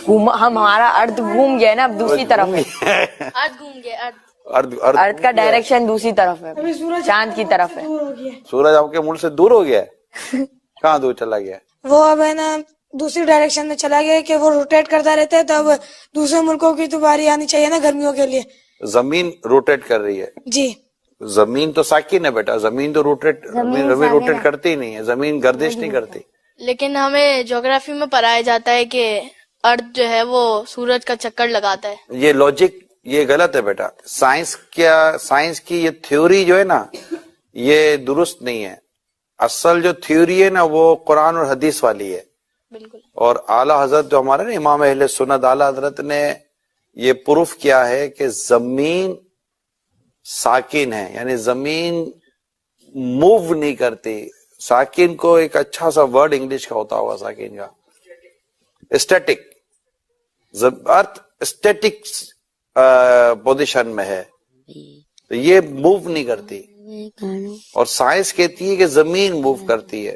ہمارا ارتھ گھوم گیا نا، اب دوسری طرف ہے، ارتھ گھوم گیا، ارتھ کا ڈائریکشن دوسری طرف ہے، چاند کی طرف ہے۔ سورج آپ کے ملک سے دور ہو گیا ہے؟ کہاں دور چلا گیا؟ وہ اب ہے نا دوسری ڈائریکشن میں چلا گیا کہ وہ روٹیٹ کرتا رہتا ہے، تو اب دوسرے ملکوں کی تو باری آنی چاہیے نا گرمیوں کے لیے۔ زمین روٹیٹ کر رہی ہے؟ جی زمین تو ساکن ہے بیٹا، زمین تو روٹیٹ کرتی ہی نہیں ہے، زمین گردش نہیں کرتی۔ لیکن ہمیں جغرافی میں پڑھایا جاتا ہے کہ ارتھ جو ہے وہ سورج کا چکر لگاتا ہے۔ یہ لاجک یہ غلط ہے بیٹا، سائنس کی یہ تھیوری جو ہے نا یہ درست نہیں ہے۔ اصل جو تھیوری ہے نا وہ قرآن اور حدیث والی ہے، بالکل۔ اور اعلیٰ حضرت جو ہمارے نا امام اہل سنت اعلیٰ حضرت نے یہ پروف کیا ہے کہ زمین ساکن ہے، یعنی زمین موو نہیں کرتی۔ ساکن کو ایک اچھا سا ورڈ انگلش کا ہوتا ہوگا، ساکن کا اسٹیٹک، ارتھ اسٹیٹک پوزیشن میں ہے، تو یہ موو نہیں کرتی، اور سائنس کہتی ہے کہ زمین موو کرتی ہے۔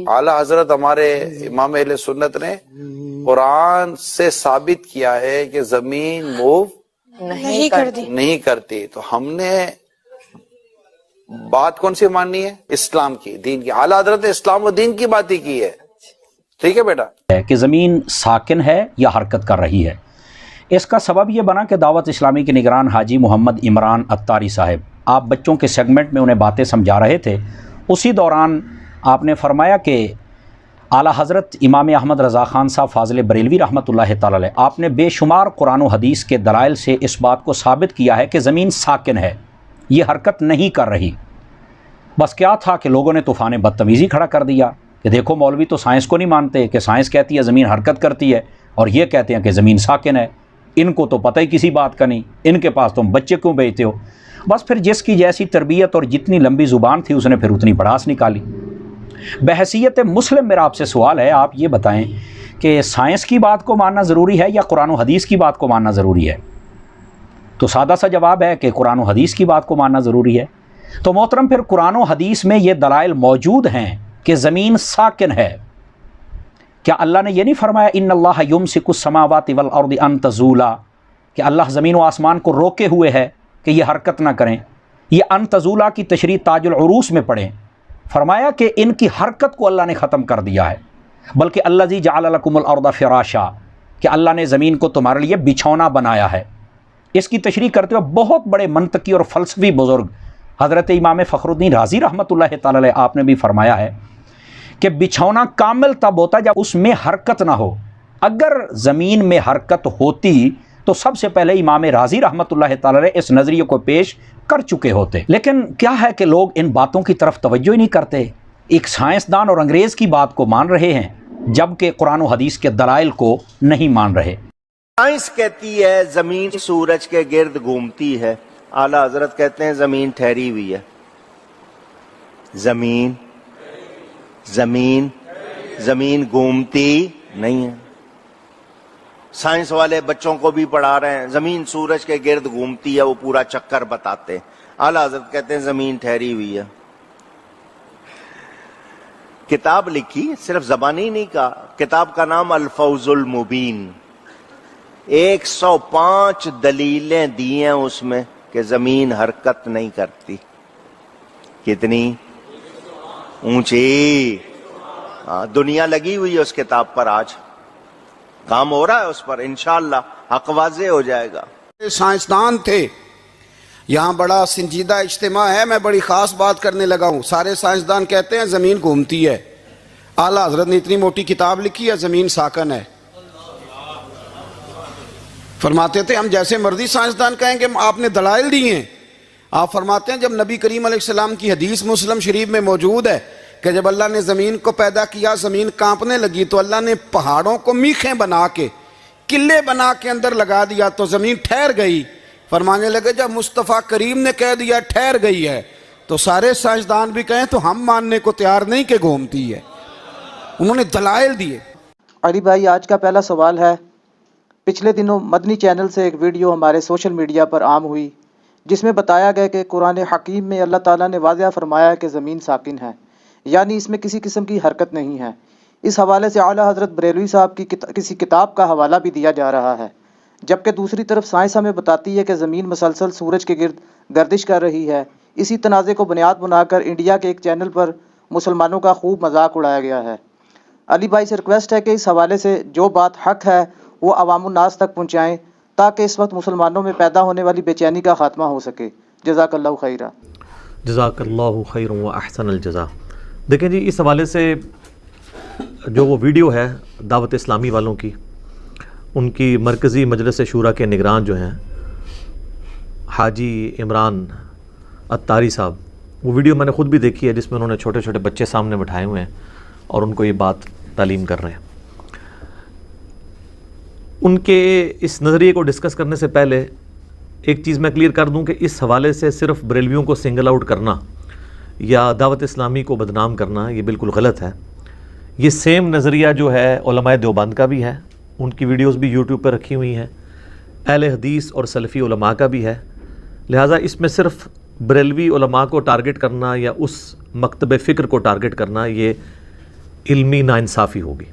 اعلیٰ حضرت ہمارے امام اہل سنت نے قرآن سے ثابت کیا ہے کہ زمین موو نہیں کرتی، تو ہم نے بات کون سی ماننی ہے؟ اسلام کی، دین کی۔ اعلیٰ حضرت نے اسلام و دین کی بات ہی کی ہے، ٹھیک ہے بیٹا؟ کہ زمین ساکن ہے یا حرکت کر رہی ہے۔ اس کا سبب یہ بنا کہ دعوت اسلامی کے نگران حاجی محمد عمران اتاری صاحب، آپ بچوں کے سیگمنٹ میں انہیں باتیں سمجھا رہے تھے، اسی دوران آپ نے فرمایا کہ اعلیٰ حضرت امام احمد رضا خان صاحب فاضل بریلوی رحمۃ اللہ تعالی علیہ، آپ نے بے شمار قرآن و حدیث کے دلائل سے اس بات کو ثابت کیا ہے کہ زمین ساکن ہے، یہ حرکت نہیں کر رہی۔ بس کیا تھا کہ لوگوں نے طوفان بدتمیزی کھڑا کر دیا کہ دیکھو مولوی تو سائنس کو نہیں مانتے، کہ سائنس کہتی ہے زمین حرکت کرتی ہے اور یہ کہتے ہیں کہ زمین ساکن ہے، ان کو تو پتہ ہی کسی بات کا نہیں، ان کے پاس تم بچے کیوں بھیجتے ہو؟ بس پھر جس کی جیسی تربیت اور جتنی لمبی زبان تھی اس نے پھر اتنی بڑاس نکالی۔ بحیثیت مسلم میرا آپ سے سوال ہے، آپ یہ بتائیں کہ سائنس کی بات کو ماننا ضروری ہے یا قرآن و حدیث کی بات کو ماننا ضروری ہے؟ تو سادہ سا جواب ہے کہ قرآن و حدیث کی بات کو ماننا ضروری ہے۔ تو محترم پھر قرآن و حدیث میں یہ دلائل موجود ہیں کہ زمین ساکن ہے۔ کیا اللہ نے یہ نہیں فرمایا ان اللہ یمسک السماوات والارض ان تزولا، کہ اللہ زمین و آسمان کو روکے ہوئے ہے کہ یہ حرکت نہ کریں؟ یہ ان تزولا کی تشریح تاج العروس میں پڑھیں، فرمایا کہ ان کی حرکت کو اللہ نے ختم کر دیا ہے، بلکہ الذی جعل لکم الارض فراشا، کہ اللہ نے زمین کو تمہارے لیے بچھونا بنایا ہے۔ اس کی تشریح کرتے ہوئے بہت بڑے منطقی اور فلسفی بزرگ حضرت امام فخر الدین رازی رحمۃ اللہ تعالی علیہ آپ نے بھی فرمایا ہے کہ بچھونا کامل تب ہوتا ہے جب اس میں حرکت نہ ہو۔ اگر زمین میں حرکت ہوتی تو سب سے پہلے امام رازی رحمۃ اللہ تعالی علیہ اس نظریے کو پیش کر چکے ہوتے، لیکن کیا ہے کہ لوگ ان باتوں کی طرف توجہ ہی نہیں کرتے، ایک سائنسدان اور انگریز کی بات کو مان رہے ہیں جبکہ قرآن و حدیث کے دلائل کو نہیں مان رہے۔ سائنس کہتی ہے زمین سورج کے گرد گھومتی ہے، اعلیٰ حضرت کہتے ہیں زمین ٹھہری ہوئی ہے۔ زمین گھومتی نہیں ہے۔ سائنس والے بچوں کو بھی پڑھا رہے ہیں زمین سورج کے گرد گھومتی ہے، وہ پورا چکر بتاتے ہیں۔ اعلیٰ حضرت کہتے ہیں زمین ٹھہری ہوئی ہے۔ کتاب لکھی، صرف زبانی نہیں کہا، کتاب کا نام الفوز المبین، 105 دلیلیں دی ہیں اس میں کہ زمین حرکت نہیں کرتی۔ کتنی اونچی، دنیا لگی ہوئی ہے اس کتاب پر، آج کام ہو رہا ہے اس پر، انشاءاللہ حق واضح ہو جائے گا۔ سائنسدان تھے، یہاں بڑا سنجیدہ اجتماع ہے، میں بڑی خاص بات کرنے لگا ہوں۔ سارے سائنسدان کہتے ہیں زمین گھومتی ہے، اعلیٰ حضرت نے اتنی موٹی کتاب لکھی ہے زمین ساکن ہے۔ فرماتے تھے ہم جیسے مرضی سائنسدان کہیں کہ آپ نے دلائل دی ہیں۔ آپ فرماتے ہیں جب نبی کریم علیہ السلام کی حدیث مسلم شریف میں موجود ہے کہ جب اللہ نے زمین کو پیدا کیا زمین کانپنے لگی تو اللہ نے پہاڑوں کو میخیں بنا کے قلعے بنا کے اندر لگا دیا تو زمین ٹھہر گئی۔ فرمانے لگے جب مصطفیٰ کریم نے کہہ دیا ٹھہر گئی ہے تو سارے سائنسدان بھی کہیں تو ہم ماننے کو تیار نہیں کہ گھومتی ہے۔ انہوں نے دلائل دیے۔ علی بھائی آج کا پہلا سوال ہے، پچھلے دنوں مدنی چینل سے ایک ویڈیو ہمارے سوشل میڈیا پر عام ہوئی جس میں بتایا گیا کہ قرآن حکیم میں اللہ تعالیٰ نے واضح فرمایا ہے کہ زمین ساکن ہے، یعنی اس میں کسی قسم کی حرکت نہیں ہے۔ اس حوالے سے اعلیٰ حضرت بریلوی صاحب کی کسی کتاب کا حوالہ بھی دیا جا رہا ہے، جبکہ دوسری طرف سائنس ہمیں بتاتی ہے کہ زمین مسلسل سورج کے گرد گردش کر رہی ہے۔ اسی تنازع کو بنیاد بنا کر انڈیا کے ایک چینل پر مسلمانوں کا خوب مذاق اڑایا گیا ہے۔ علی بھائی سے ریکویسٹ ہے کہ اس حوالے سے جو بات حق ہے وہ عوام الناس تک پہنچائیں تاکہ اس وقت مسلمانوں میں پیدا ہونے والی بے چینی کا خاتمہ ہو سکے۔ جزاک اللہ خیرہ۔ جزاک اللہ خیر و احسن الجزا۔ دیکھیں جی، اس حوالے سے جو وہ ویڈیو ہے دعوت اسلامی والوں کی، ان کی مرکزی مجلس شورا کے نگران جو ہیں حاجی عمران اتاری صاحب، وہ ویڈیو میں نے خود بھی دیکھی ہے، جس میں انہوں نے چھوٹے چھوٹے بچے سامنے بٹھائے ہوئے ہیں اور ان کو یہ بات تعلیم کر رہے ہیں۔ ان کے اس نظریے کو ڈسکس کرنے سے پہلے ایک چیز میں کلیئر کر دوں کہ اس حوالے سے صرف بریلویوں کو سنگل آؤٹ کرنا یا دعوت اسلامی کو بدنام کرنا یہ بالکل غلط ہے۔ یہ سیم نظریہ جو ہے علماء دیوبند کا بھی ہے، ان کی ویڈیوز بھی یوٹیوب پر رکھی ہوئی ہیں، اہل حدیث اور سلفی علماء کا بھی ہے، لہٰذا اس میں صرف بریلوی علماء کو ٹارگٹ کرنا یا اس مکتب فکر کو ٹارگٹ کرنا یہ علمی ناانصافی ہوگی۔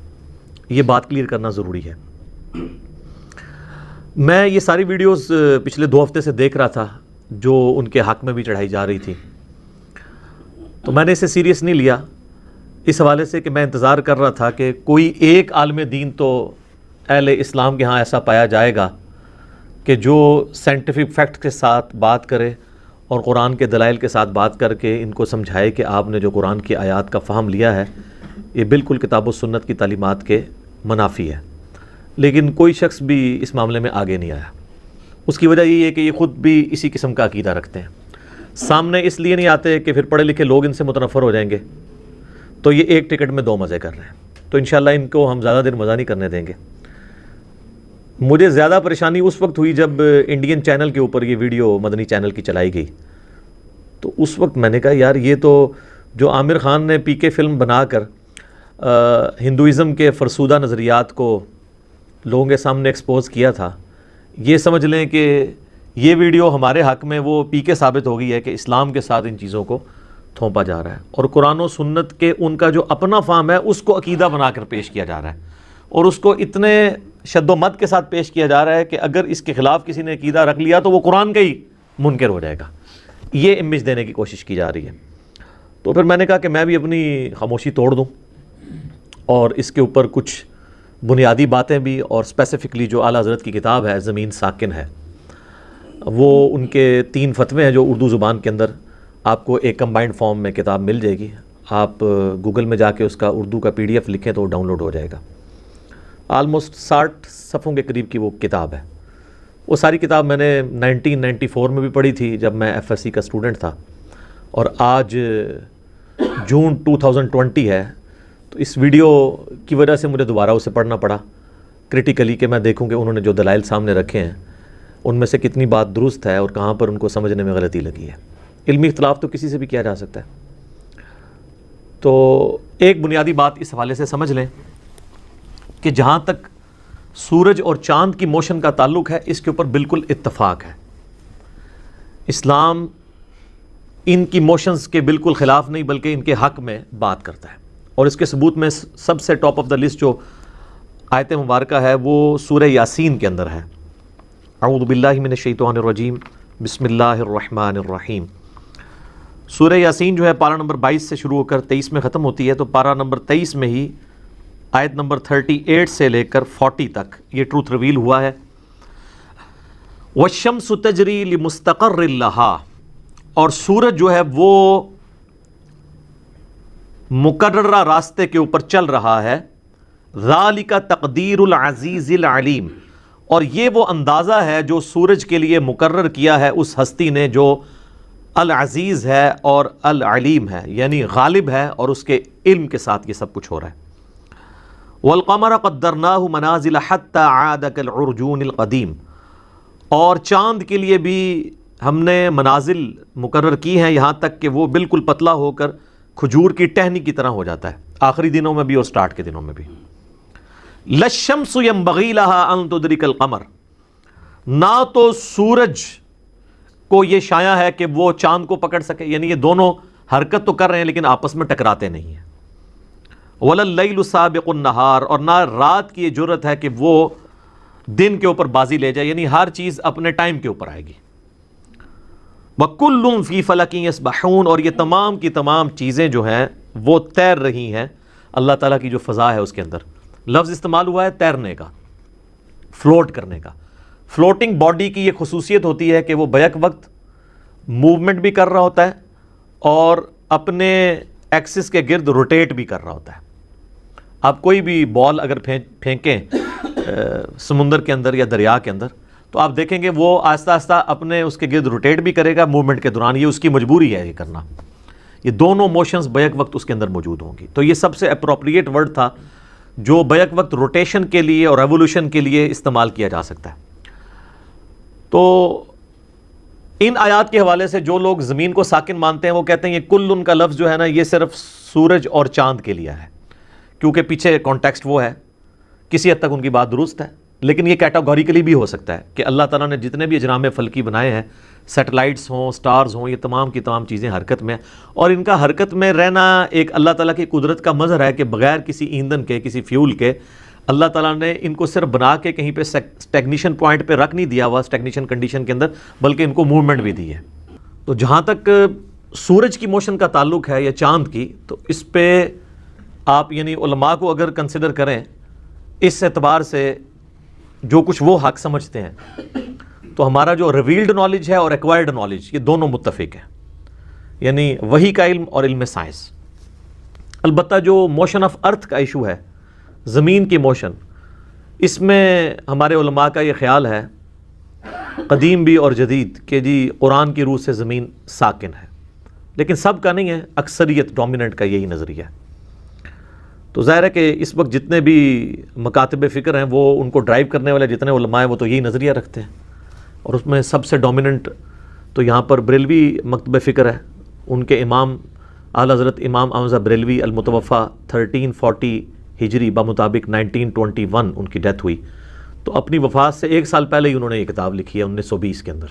یہ بات کلیئر کرنا ضروری ہے۔ میں یہ ساری ویڈیوز پچھلے 2 ہفتے سے دیکھ رہا تھا جو ان کے حق میں بھی چڑھائی جا رہی تھی، تو میں نے اسے سیریس نہیں لیا، اس حوالے سے کہ میں انتظار کر رہا تھا کہ کوئی ایک عالم دین تو اہل اسلام کے ہاں ایسا پایا جائے گا کہ جو سائنٹیفک فیکٹ کے ساتھ بات کرے اور قرآن کے دلائل کے ساتھ بات کر کے ان کو سمجھائے کہ آپ نے جو قرآن کی آیات کا فہم لیا ہے یہ بالکل کتاب و سنت کی تعلیمات کے منافی ہے، لیکن کوئی شخص بھی اس معاملے میں آگے نہیں آیا۔ اس کی وجہ یہ ہے کہ یہ خود بھی اسی قسم کا عقیدہ رکھتے ہیں، سامنے اس لیے نہیں آتے کہ پھر پڑھے لکھے لوگ ان سے متنفر ہو جائیں گے، تو یہ ایک ٹکٹ میں 2 مزے کر رہے ہیں، تو انشاءاللہ ان کو ہم زیادہ دیر مزہ نہیں کرنے دیں گے۔ مجھے زیادہ پریشانی اس وقت ہوئی جب انڈین چینل کے اوپر یہ ویڈیو مدنی چینل کی چلائی گئی، تو اس وقت میں نے کہا یار یہ تو جو عامر خان نے پی کے فلم بنا کر ہندوازم کے فرسودہ نظریات کو لوگوں کے سامنے ایکسپوز کیا تھا، یہ سمجھ لیں کہ یہ ویڈیو ہمارے حق میں وہ پی کے ثابت ہو گئی ہے کہ اسلام کے ساتھ ان چیزوں کو تھوپا جا رہا ہے، اور قرآن و سنت کے ان کا جو اپنا فہم ہے اس کو عقیدہ بنا کر پیش کیا جا رہا ہے، اور اس کو اتنے شد و مت کے ساتھ پیش کیا جا رہا ہے کہ اگر اس کے خلاف کسی نے عقیدہ رکھ لیا تو وہ قرآن کا ہی منکر ہو جائے گا۔ یہ امیج دینے کی کوشش کی جا رہی ہے۔ تو پھر میں نے کہا کہ میں بھی اپنی خاموشی توڑ دوں اور اس کے اوپر کچھ بنیادی باتیں بھی، اور اسپیسیفکلی جو اعلیٰ حضرت کی کتاب ہے زمین ساکن ہے، وہ ان کے 3 فتوے ہیں جو اردو زبان کے اندر آپ کو ایک کمبائنڈ فارم میں کتاب مل جائے گی، آپ گوگل میں جا کے اس کا اردو کا PDF لکھیں تو وہ ڈاؤن لوڈ ہو جائے گا۔ آلموسٹ 60 صفحوں کے قریب کی وہ کتاب ہے۔ وہ ساری کتاب میں نے 1994 میں بھی پڑھی تھی جب میں FSC کا اسٹوڈنٹ تھا، اور آج جون 2020 ہے، تو اس ویڈیو کی وجہ سے مجھے دوبارہ اسے پڑھنا پڑا کریٹیکلی کہ میں دیکھوں کہ انہوں نے جو دلائل سامنے رکھے ہیں ان میں سے کتنی بات درست ہے اور کہاں پر ان کو سمجھنے میں غلطی لگی ہے۔ علمی اختلاف تو کسی سے بھی کیا جا سکتا ہے۔ تو ایک بنیادی بات اس حوالے سے سمجھ لیں کہ جہاں تک سورج اور چاند کی موشن کا تعلق ہے اس کے اوپر بالکل اتفاق ہے، اسلام ان کی موشنز کے بالکل خلاف نہیں بلکہ ان کے حق میں بات کرتا ہے، اور اس کے ثبوت میں سب سے ٹاپ آف دا لسٹ جو آیت مبارکہ ہے وہ سورہ یاسین کے اندر ہے۔ اعوذ باللہ من الشیطان الرجیم، بسم اللہ الرحمن الرحیم۔ سورہ یاسین جو ہے پارہ نمبر 22 سے شروع ہو کر 23 میں ختم ہوتی ہے، تو پارہ نمبر 23 میں ہی آیت نمبر 38 سے لے کر 40 تک یہ ٹروتھ ریویل ہوا ہے۔ والشمس تجری لمستقر لہا، اور سورج جو ہے وہ مقررہ راستے کے اوپر چل رہا ہے۔ ذالک تقدیر العزیز العلیم، اور یہ وہ اندازہ ہے جو سورج کے لیے مقرر کیا ہے اس ہستی نے جو العزیز ہے اور العلیم ہے، یعنی غالب ہے اور اس کے علم کے ساتھ یہ سب کچھ ہو رہا ہے۔ والقمر قدرناہ منازل حتی عاد کالعرجون القدیم، اور چاند کے لیے بھی ہم نے منازل مقرر کی ہیں یہاں تک کہ وہ بالکل پتلا ہو کر کھجور کی ٹہنی کی طرح ہو جاتا ہے، آخری دنوں میں بھی اور سٹارٹ کے دنوں میں بھی۔ للشمس ينبغی لها ان تدرک القمر، نہ تو سورج کو یہ شایع ہے کہ وہ چاند کو پکڑ سکے، یعنی یہ دونوں حرکت تو کر رہے ہیں لیکن آپس میں ٹکراتے نہیں ہیں۔ وَلَا اللَّيْلُ سَابِقُ النَّهَارِ، اور نہ رات کی یہ جرت ہے کہ وہ دن کے اوپر بازی لے جائے، یعنی ہر چیز اپنے ٹائم کے اوپر آئے گی. وَكُلٌّ فِي فَلَكٍ يَسْبَحُونَ، اور یہ تمام کی تمام چیزیں جو ہیں وہ تیر رہی ہیں اللہ تعالیٰ کی جو فضا ہے اس کے اندر. لفظ استعمال ہوا ہے تیرنے کا، فلوٹ کرنے کا. فلوٹنگ باڈی کی یہ خصوصیت ہوتی ہے کہ وہ بیک وقت موومنٹ بھی کر رہا ہوتا ہے اور اپنے ایکسس کے گرد روٹیٹ بھی کر رہا ہوتا ہے. آپ کوئی بھی بال اگر پھینکیں سمندر کے اندر یا دریا کے اندر تو آپ دیکھیں گے وہ آہستہ آہستہ اپنے اس کے گرد روٹیٹ بھی کرے گا موومنٹ کے دوران. یہ اس کی مجبوری ہے یہ کرنا. یہ دونوں موشنز بیک وقت اس کے اندر موجود ہوں گی. تو یہ سب سے اپروپریٹ ورڈ تھا جو بیک وقت روٹیشن کے لیے اور ریولوشن کے لیے استعمال کیا جا سکتا ہے. تو ان آیات کے حوالے سے جو لوگ زمین کو ساکن مانتے ہیں وہ کہتے ہیں یہ کل ان کا لفظ جو ہے نا یہ صرف سورج اور چاند کے لیے ہے، کیونکہ پیچھے کانٹیکسٹ وہ ہے. کسی حد تک ان کی بات درست ہے، لیکن یہ کیٹاگوریکلی بھی ہو سکتا ہے کہ اللہ تعالیٰ نے جتنے بھی اجرام فلکی بنائے ہیں، سیٹلائٹس ہوں، سٹارز ہوں، یہ تمام کی تمام چیزیں حرکت میں، اور ان کا حرکت میں رہنا ایک اللہ تعالیٰ کی قدرت کا مظہر ہے کہ بغیر کسی ایندھن کے، کسی فیول کے اللہ تعالیٰ نے ان کو صرف بنا کے کہیں پہ اسٹیگنیشن پوائنٹ پہ رکھ نہیں دیا ہوا اسٹیگنیشن کنڈیشن کے اندر، بلکہ ان کو موومنٹ بھی دی ہے. تو جہاں تک سورج کی موشن کا تعلق ہے یا چاند کی، تو اس پہ آپ یعنی علماء کو اگر کنسیڈر کریں اس اعتبار سے جو کچھ وہ حق سمجھتے ہیں، تو ہمارا جو ریویلڈ نالج ہے اور ایکوائرڈ نالج یہ دونوں متفق ہیں، یعنی وحی کا علم اور علم سائنس. البتہ جو موشن آف ارتھ کا ایشو ہے، زمین کی موشن، اس میں ہمارے علماء کا یہ خیال ہے قدیم بھی اور جدید کہ جی قرآن کی روح سے زمین ساکن ہے، لیکن سب کا نہیں ہے، اکثریت ڈومیننٹ کا یہی نظریہ ہے. تو ظاہر ہے کہ اس وقت جتنے بھی مکاتب فکر ہیں وہ ان کو ڈرائیو کرنے والے جتنے علماء ہیں وہ تو یہی نظریہ رکھتے ہیں، اور اس میں سب سے ڈومیننٹ تو یہاں پر بریلوی مکتب فکر ہے. ان کے امام اعلیٰ حضرت امام احمد بریلوی المتوفیٰ 1340 ہجری بمطابق 1921 ان کی ڈیتھ ہوئی. تو اپنی وفات سے 1 سال پہلے ہی انہوں نے یہ کتاب لکھی ہے 1920 کے اندر،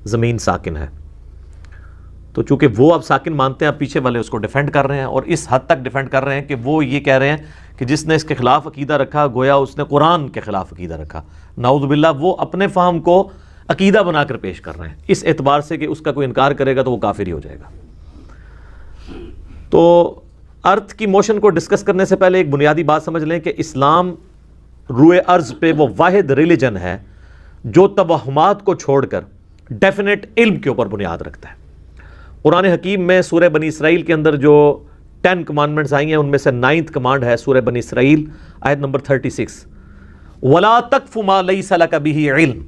زمین ساکن ہے. تو چونکہ وہ اب ساکن مانتے ہیں، اب پیچھے والے اس کو ڈیفینڈ کر رہے ہیں، اور اس حد تک ڈیفینڈ کر رہے ہیں کہ وہ یہ کہہ رہے ہیں کہ جس نے اس کے خلاف عقیدہ رکھا گویا اس نے قرآن کے خلاف عقیدہ رکھا. نعوذ باللہ، وہ اپنے فہم کو عقیدہ بنا کر پیش کر رہے ہیں اس اعتبار سے کہ اس کا کوئی انکار کرے گا تو وہ کافر ہی ہو جائے گا. تو ارتھ کی موشن کو ڈسکس کرنے سے پہلے ایک بنیادی بات سمجھ لیں کہ اسلام روئے ارض پہ وہ واحد ریلیجن ہے جو توہمات کو چھوڑ کر ڈیفینیٹ علم کے اوپر بنیاد رکھتا ہے. قرآن حکیم میں سورہ بنی اسرائیل کے اندر جو 10 کمانڈمنٹس آئی ہیں ان میں سے 9th کمانڈ ہے سورہ بنی اسرائیل آیت نمبر 36، وَلَا تَقْفُ مَا لَيْسَ لَكَ بِهِ عِلْم.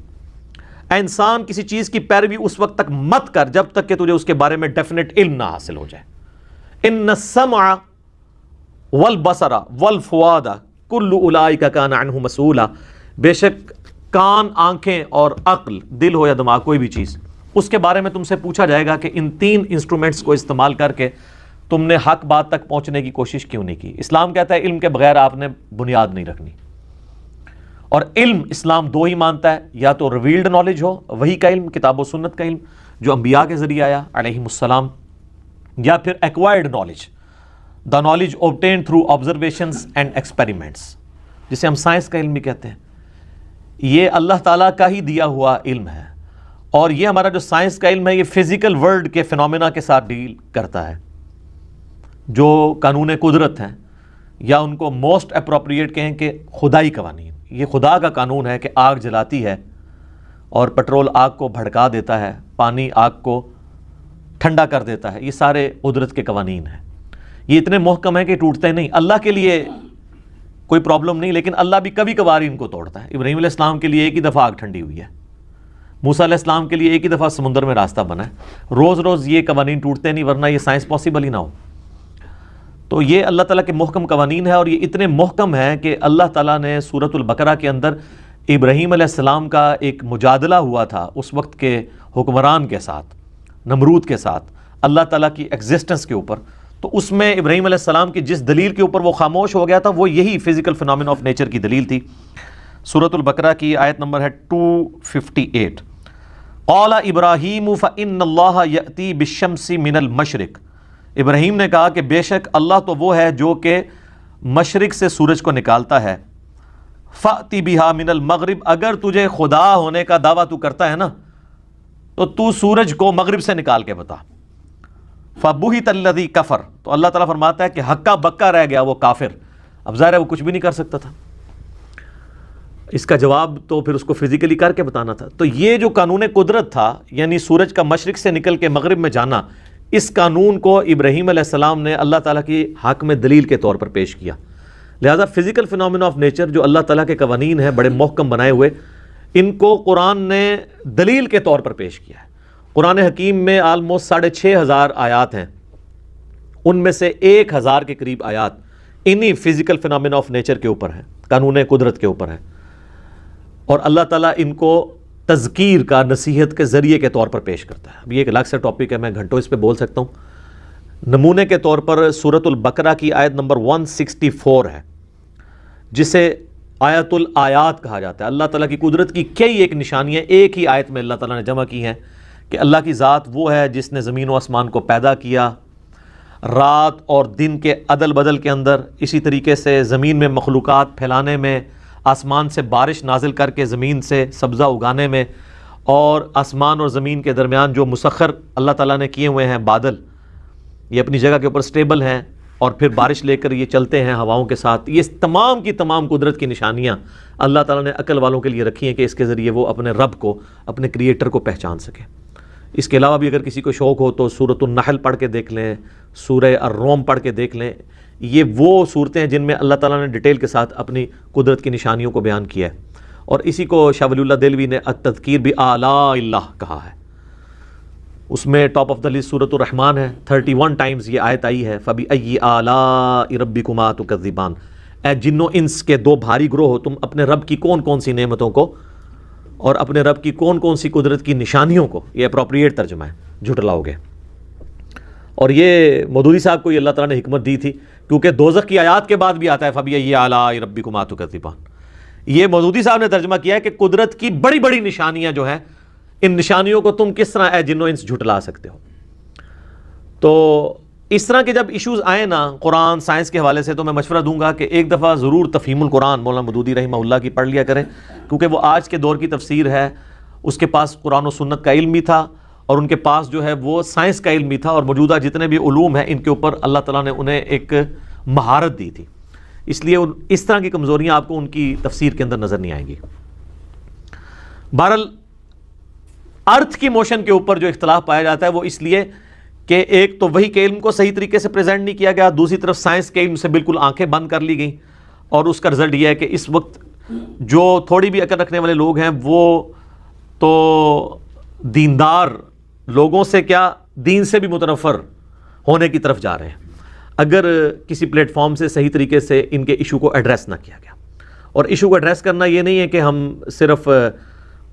اے انسان کسی چیز کی پیروی اس وقت تک مت کر جب تک کہ تجھے اس کے بارے میں ڈیفینیٹ علم نہ حاصل ہو جائے. ان السمع والبصر والفؤاد کل اولئک کان عنہ مسئولا. بے شک کان، آنکھیں اور عقل، دل ہو یا دماغ کوئی بھی چیز، اس کے بارے میں تم سے پوچھا جائے گا کہ ان 3 انسٹرومنٹس کو استعمال کر کے تم نے حق بات تک پہنچنے کی کوشش کیوں نہیں کی. اسلام کہتا ہے علم کے بغیر آپ نے بنیاد نہیں رکھنی. اور علم اسلام 2 ہی مانتا ہے، یا تو ریویلڈ نالج ہو، وحی کا علم، کتاب و سنت کا علم جو انبیاء کے ذریعے آیا علیہم السلام، یا پھر acquired knowledge, the knowledge obtained through observations and experiments, جسے ہم سائنس کا علم بھی کہتے ہیں. یہ اللہ تعالیٰ کا ہی دیا ہوا علم ہے، اور یہ ہمارا جو سائنس کا علم ہے یہ فزیکل ورلڈ کے فینومینا کے ساتھ ڈیل کرتا ہے. جو قانون قدرت ہیں، یا ان کو موسٹ اپروپریٹ کہیں کہ خدائی قوانین، یہ خدا کا قانون ہے کہ آگ جلاتی ہے اور پٹرول آگ کو بھڑکا دیتا ہے، پانی آگ کو ٹھنڈا کر دیتا ہے. یہ سارے قدرت کے قوانین ہیں. یہ اتنے محکم ہیں کہ ٹوٹتے نہیں. اللہ کے لیے کوئی پرابلم نہیں، لیکن اللہ بھی کبھی کبھار ان کو توڑتا ہے. ابراہیم علیہ السلام کے لیے ایک ہی دفعہ آگ ٹھنڈی ہوئی ہے، موسیٰ علیہ السلام کے لیے ایک ہی دفعہ سمندر میں راستہ بنا ہے. روز روز یہ قوانین ٹوٹتے نہیں، ورنہ یہ سائنس پاسبل ہی نہ ہو. تو یہ اللہ تعالیٰ کے محکم قوانین ہے، اور یہ اتنے محکم ہیں کہ اللہ تعالیٰ نے سورۃ البقرہ کے اندر ابراہیم علیہ السلام کا ایک مجادلہ ہوا تھا اس وقت کے حکمران کے ساتھ، نمرود کے ساتھ، اللہ تعالیٰ کی ایگزسٹنس کے اوپر. تو اس میں ابراہیم علیہ السلام کی جس دلیل کے اوپر وہ خاموش ہو گیا تھا وہ یہی فزیکل فینومینا آف نیچر کی دلیل تھی. سورۃ البقرہ کی آیت نمبر ہے 258. قال ابراہیم فإن اللہ یأتی بالشمس من المشرق. ابراہیم نے کہا کہ بے شک اللہ تو وہ ہے جو کہ مشرق سے سورج کو نکالتا ہے، فَأْتِ بِهَا مِنَ الْمَغْرِبِ، اگر تجھے خدا ہونے کا دعویٰ تو کرتا ہے نا تو تو سورج کو مغرب سے نکال کے بتا۔ فَبُهِتَ الَّذِي كَفَرَ، تو اللہ تعالیٰ فرماتا ہے کہ ہکا بکا رہ گیا وہ کافر، اب ظاہر ہے وہ کچھ بھی نہیں کر سکتا تھا، اس کا جواب تو پھر اس کو فزیکلی کر کے بتانا تھا۔ تو یہ جو قانون قدرت تھا، یعنی سورج کا مشرق سے نکل کے مغرب میں جانا، اس قانون کو ابراہیم علیہ السلام نے اللہ تعالیٰ کی حق میں دلیل کے طور پر پیش کیا۔ لہذا فزیکل فنومینا آف نیچر جو اللہ تعالیٰ کے قوانین ہیں بڑے محکم بنائے ہوئے، ان کو قرآن نے دلیل کے طور پر پیش کیا ہے۔ قرآن حکیم میں آلموسٹ 6,500 آیات ہیں، ان میں سے 1,000 کے قریب آیات انہی فزیکل فنومینا آف نیچر کے اوپر ہیں، قانون قدرت کے اوپر ہیں، اور اللہ تعالیٰ ان کو تذکیر کا، نصیحت کے ذریعے کے طور پر پیش کرتا ہے۔ اب یہ ایک الگ سے ٹاپک ہے، میں گھنٹوں اس پہ بول سکتا ہوں۔ نمونے کے طور پر سورۃ البقرہ کی آیت نمبر 164 ہے، جسے آیت الآیات کہا جاتا ہے۔ اللہ تعالیٰ کی قدرت کی کئی ایک نشانیاں ایک ہی آیت میں اللہ تعالیٰ نے جمع کی ہیں، کہ اللہ کی ذات وہ ہے جس نے زمین و آسمان کو پیدا کیا، رات اور دن کے عدل بدل کے اندر، اسی طریقے سے زمین میں مخلوقات پھیلانے میں، آسمان سے بارش نازل کر کے زمین سے سبزہ اگانے میں، اور آسمان اور زمین کے درمیان جو مسخر اللہ تعالیٰ نے کیے ہوئے ہیں بادل، یہ اپنی جگہ کے اوپر سٹیبل ہیں، اور پھر بارش لے کر یہ چلتے ہیں ہواؤں کے ساتھ۔ یہ تمام کی تمام قدرت کی نشانیاں اللہ تعالیٰ نے عقل والوں کے لیے رکھی ہیں کہ اس کے ذریعے وہ اپنے رب کو، اپنے کریٹر کو پہچان سکیں۔ اس کے علاوہ بھی اگر کسی کو شوق ہو تو سورۃ النحل پڑھ کے دیکھ لیں، سورہ الروم پڑھ کے دیکھ لیں، یہ وہ صورتیں ہیں جن میں اللہ تعالیٰ نے ڈیٹیل کے ساتھ اپنی قدرت کی نشانیوں کو بیان کیا ہے، اور اسی کو شاہ ولی اللہ دہلوی نے التذکیر بآلاء اللہ کہا ہے۔ اس میں ٹاپ آف دا لسٹ سورۃ الرحمن ہے، 31 ٹائمز یہ آیت آئی ہے، فَبِأَيِّ آلَاءِ رَبِّكُمَا تُكَذِّبَانِ، اے جنو انس کے دو بھاری گروہ ہو، تم اپنے رب کی کون کون سی نعمتوں کو اور اپنے رب کی کون کون سی قدرت کی نشانیوں کو، یہ اپروپریٹ ترجمہ ہے، جھٹلاؤ گے۔ اور یہ مودودی صاحب کو یہ اللہ تعالیٰ نے حکمت دی تھی، کیونکہ دوزخ کی آیات کے بعد بھی آتا ہے فَبِأَيِّ آلَاءِ رَبِّكُمَا تُكَذِّبَانِ۔ یہ مودودی صاحب نے ترجمہ کیا ہے کہ قدرت کی بڑی بڑی نشانیاں جو ہیں، ان نشانیوں کو تم کس طرح اے جنو انس جھٹلا سکتے ہو۔ تو اس طرح کے جب ایشوز آئیں نا قرآن سائنس کے حوالے سے، تو میں مشورہ دوں گا کہ ایک دفعہ ضرور تفہیم القرآن مولانا مودودی رحمہ اللہ کی پڑھ لیا کریں، کیونکہ وہ آج کے دور کی تفسیر ہے، اس کے پاس قرآن و سنت کا علم بھی تھا، اور ان کے پاس جو ہے وہ سائنس کا علم بھی تھا، اور موجودہ جتنے بھی علوم ہیں ان کے اوپر اللہ تعالیٰ نے انہیں ایک مہارت دی تھی، اس لیے اس طرح کی کمزوریاں آپ کو ان کی تفسیر کے اندر نظر نہیں آئیں گی۔ بہرحال ارتھ کی موشن کے اوپر جو اختلاف پایا جاتا ہے وہ اس لیے کہ ایک تو وحی کے علم کو صحیح طریقے سے پریزنٹ نہیں کیا گیا، دوسری طرف سائنس کے علم سے بالکل آنکھیں بند کر لی گئیں، اور اس کا رزلٹ یہ ہے کہ اس وقت جو تھوڑی بھی عقل رکھنے والے لوگ ہیں وہ تو دیندار لوگوں سے کیا، دین سے بھی متنفر ہونے کی طرف جا رہے ہیں، اگر کسی پلیٹ فارم سے صحیح طریقے سے ان کے ایشو کو ایڈریس نہ کیا گیا۔ اور ایشو کو ایڈریس کرنا یہ نہیں ہے کہ ہم صرف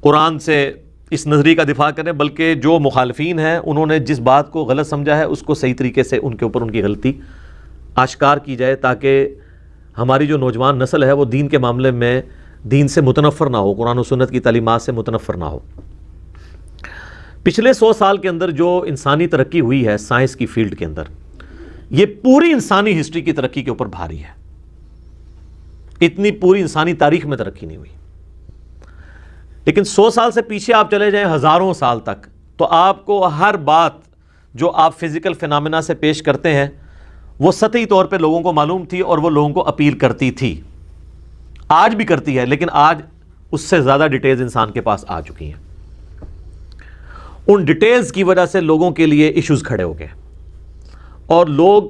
قرآن سے اس نظریے کا دفاع کریں، بلکہ جو مخالفین ہیں انہوں نے جس بات کو غلط سمجھا ہے اس کو صحیح طریقے سے ان کے اوپر ان کی غلطی آشکار کی جائے، تاکہ ہماری جو نوجوان نسل ہے وہ دین کے معاملے میں دین سے متنفر نہ ہو، قرآن و سنت کی تعلیمات سے متنفر نہ ہو۔ پچھلے 100 سال کے اندر جو انسانی ترقی ہوئی ہے سائنس کی فیلڈ کے اندر، یہ پوری انسانی ہسٹری کی ترقی کے اوپر بھاری ہے، اتنی پوری انسانی تاریخ میں ترقی نہیں ہوئی۔ لیکن 100 سال سے پیچھے آپ چلے جائیں، ہزاروں سال تک، تو آپ کو ہر بات جو آپ فزیکل فینامنا سے پیش کرتے ہیں وہ سطحی طور پہ لوگوں کو معلوم تھی، اور وہ لوگوں کو اپیل کرتی تھی، آج بھی کرتی ہے، لیکن آج اس سے زیادہ ڈیٹیلز انسان کے پاس آ چکی ہیں۔ ان ڈیٹیلز کی وجہ سے لوگوں کے لیے ایشوز کھڑے ہو گئے، اور لوگ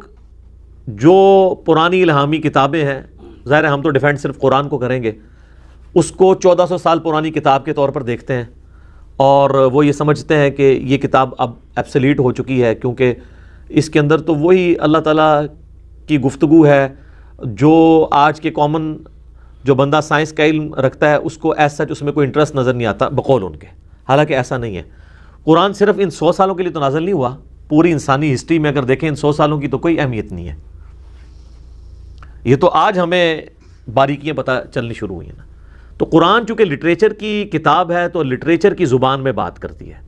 جو پرانی الہامی کتابیں ہیں، ظاہر ہے ہم تو ڈیفینڈ صرف قرآن کو کریں گے، اس کو 1400 سال پرانی کتاب کے طور پر دیکھتے ہیں، اور وہ یہ سمجھتے ہیں کہ یہ کتاب اب ایبسلیٹ ہو چکی ہے، کیونکہ اس کے اندر تو وہی اللہ تعالیٰ کی گفتگو ہے جو آج کے کامن جو بندہ سائنس کا علم رکھتا ہے اس کو ایز سچ اس میں کوئی انٹرسٹ نظر نہیں آتا بقول ان کے، حالانکہ ایسا نہیں ہے۔ قرآن صرف ان 100 سالوں کے لیے تو نازل نہیں ہوا، پوری انسانی ہسٹری میں اگر دیکھیں ان 100 سالوں کی تو کوئی اہمیت نہیں ہے، یہ تو آج ہمیں باریکیاں پتہ چلنی شروع ہوئی ہیں نا۔ تو قرآن چونکہ لٹریچر کی کتاب ہے تو لٹریچر کی زبان میں بات کرتی ہے،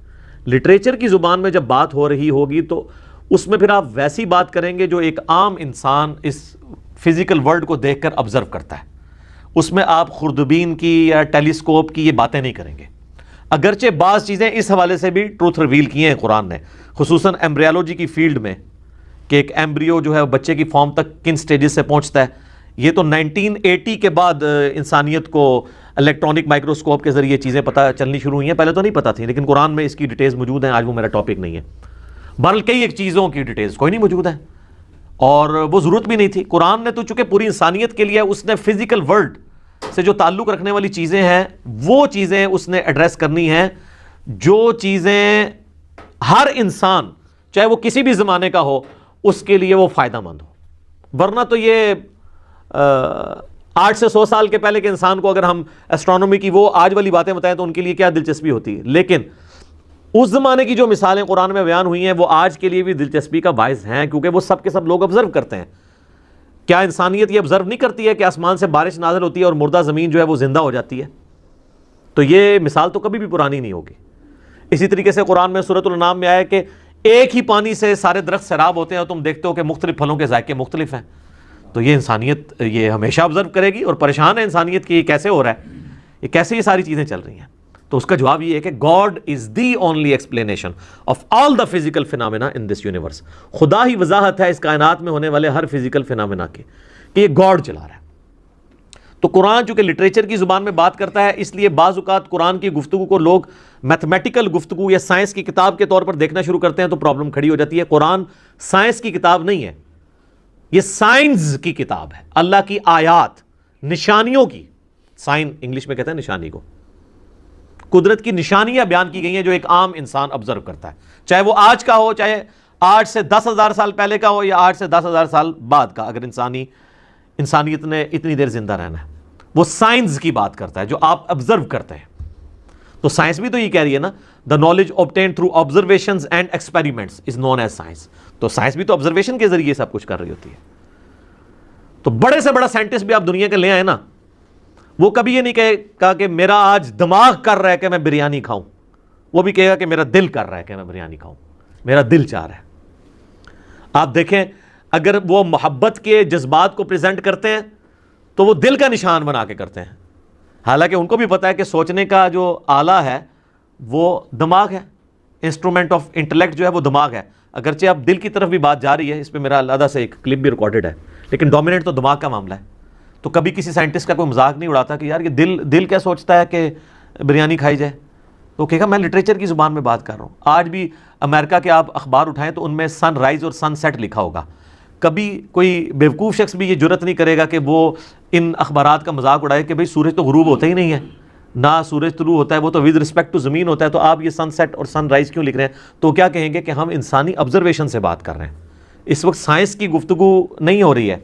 لٹریچر کی زبان میں جب بات ہو رہی ہوگی تو اس میں پھر آپ ویسی بات کریں گے جو ایک عام انسان اس فزیکل ورلڈ کو دیکھ کر آبزرو کرتا ہے، اس میں آپ خوردبین کی یا ٹیلیسکوپ کی یہ باتیں نہیں کریں گے، اگرچہ بعض چیزیں اس حوالے سے بھی ٹروتھ ریویل کی ہیں قرآن نے، خصوصاً ایمبریالوجی کی فیلڈ میں، کہ ایک ایمبریو جو ہے بچے کی فارم تک کن سٹیجز سے پہنچتا ہے۔ یہ تو 1980 کے بعد انسانیت کو الیکٹرانک مائکروسکوپ کے ذریعے چیزیں پتہ چلنی شروع ہوئی ہیں، پہلے تو نہیں پتہ تھیں، لیکن قرآن میں اس کی ڈیٹیلز موجود ہیں۔ آج وہ میرا ٹاپک نہیں ہے، بہرحال کئی ایک چیزوں کی ڈیٹیلز کوئی نہیں موجود ہے، اور وہ ضرورت بھی نہیں تھی۔ قرآن نے تو چونکہ پوری انسانیت کے لیے اس نے فزیکل ورلڈ سے جو تعلق رکھنے والی چیزیں ہیں وہ چیزیں اس نے ایڈریس کرنی ہیں، جو چیزیں ہر انسان چاہے وہ کسی بھی زمانے کا ہو اس کے لیے وہ فائدہ مند ہو۔ ورنہ تو یہ 8 سے 100 سال کے پہلے کے انسان کو اگر ہم ایسٹرونومی کی وہ آج والی باتیں بتائیں تو ان کے لیے کیا دلچسپی ہوتی ہے، لیکن اس زمانے کی جو مثالیں قرآن میں بیان ہوئی ہیں وہ آج کے لیے بھی دلچسپی کا باعث ہیں، کیونکہ وہ سب کے سب لوگ آبزرو کرتے ہیں۔ کیا انسانیت یہ آبزرو نہیں کرتی ہے کہ آسمان سے بارش نازل ہوتی ہے اور مردہ زمین جو ہے وہ زندہ ہو جاتی ہے؟ تو یہ مثال تو کبھی بھی پرانی نہیں ہوگی۔ اسی طریقے سے قرآن میں سورۃ الانعام میں آیا کہ ایک ہی پانی سے سارے درخت سیراب ہوتے ہیں اور تم دیکھتے ہو کہ مختلف پھلوں کے ذائقے مختلف ہیں۔ تو یہ انسانیت یہ ہمیشہ آبزرو کرے گی، اور پریشان ہے انسانیت کی یہ کیسے ہو رہا ہے، یہ کیسے یہ ساری چیزیں چل رہی ہیں۔ تو اس کا جواب یہ ہے کہ God is the only explanation of all the physical phenomena in this universe. خدا ہی وضاحت ہے اس کائنات میں ہونے والے ہر فزیکل فینامنا کی کہ یہ گاڈ چلا رہا ہے۔ تو قرآن چونکہ لٹریچر کی زبان میں بات کرتا ہے، اس لیے بعض اوقات قرآن کی گفتگو کو لوگ میتھمیٹیکل گفتگو یا سائنس کی کتاب کے طور پر دیکھنا شروع کرتے ہیں تو پرابلم کھڑی ہو جاتی ہے۔ قرآن سائنس کی کتاب نہیں ہے، یہ سائنس کی کتاب ہے، اللہ کی آیات، نشانیوں کی، سائن انگلش میں کہتے ہیں نشانی کو، قدرت کی نشانیاں بیان کی گئی ہیں جو ایک عام انسان آبزرو کرتا ہے، چاہے وہ آج کا ہو، چاہے 8 سے 10,000 سال پہلے کا ہو یا 8 سے 10,000 سال بعد کا، اگر انسانیت نے اتنی دیر زندہ رہنا ہے، وہ سائنس کی بات کرتا ہے جو آپ آبزرو کرتے ہیں۔ تو سائنس بھی تو یہ کہہ رہی ہے نا، the knowledge obtained through observations and experiments is known as science۔ تو سائنس بھی تو آبزرویشن کے ذریعے سب کچھ کر رہی ہوتی ہے۔ تو بڑے سے بڑا سائنٹسٹ بھی آپ دنیا کے لے آئے نا، وہ کبھی یہ نہیں کہا کہ میرا آج دماغ کر رہا ہے کہ میں بریانی کھاؤں، وہ بھی کہے گا کہ میرا دل کر رہا ہے کہ میں بریانی کھاؤں، میرا دل چاہ رہا ہے۔ آپ دیکھیں اگر وہ محبت کے جذبات کو پریزنٹ کرتے ہیں تو وہ دل کا نشان بنا کے کرتے ہیں، حالانکہ ان کو بھی پتا ہے کہ سوچنے کا جو آلہ ہے وہ دماغ ہے، انسٹرومنٹ آف انٹلیکٹ جو ہے وہ دماغ ہے۔ اگرچہ اب دل کی طرف بھی بات جا رہی ہے، اس پہ میرا علیحدہ سے ایک کلپ بھی ریکارڈڈ ہے، لیکن ڈومیننٹ تو دماغ کا معاملہ ہے۔ تو کبھی کسی سائنٹسٹ کا کوئی مذاق نہیں اڑاتا کہ یار یہ دل کیا سوچتا ہے کہ بریانی کھائی جائے، تو کہے گا میں لٹریچر کی زبان میں بات کر رہا ہوں۔ آج بھی امریکہ کے آپ اخبار اٹھائیں تو ان میں سن رائز اور سن سیٹ لکھا ہوگا۔ کبھی کوئی بیوقوف شخص بھی یہ جرت نہیں کرے گا کہ وہ ان اخبارات کا مذاق اڑائے کہ بھئی سورج تو غروب ہوتا ہی نہیں ہے، نہ سورج طلوع ہوتا ہے، وہ تو ود رسپیکٹ ٹو زمین ہوتا ہے، تو آپ یہ سن سیٹ اور سن رائز کیوں لکھ رہے ہیں؟ تو کیا کہیں گے کہ ہم انسانی آبزرویشن سے بات کر رہے ہیں، اس وقت سائنس کی گفتگو نہیں ہو رہی ہے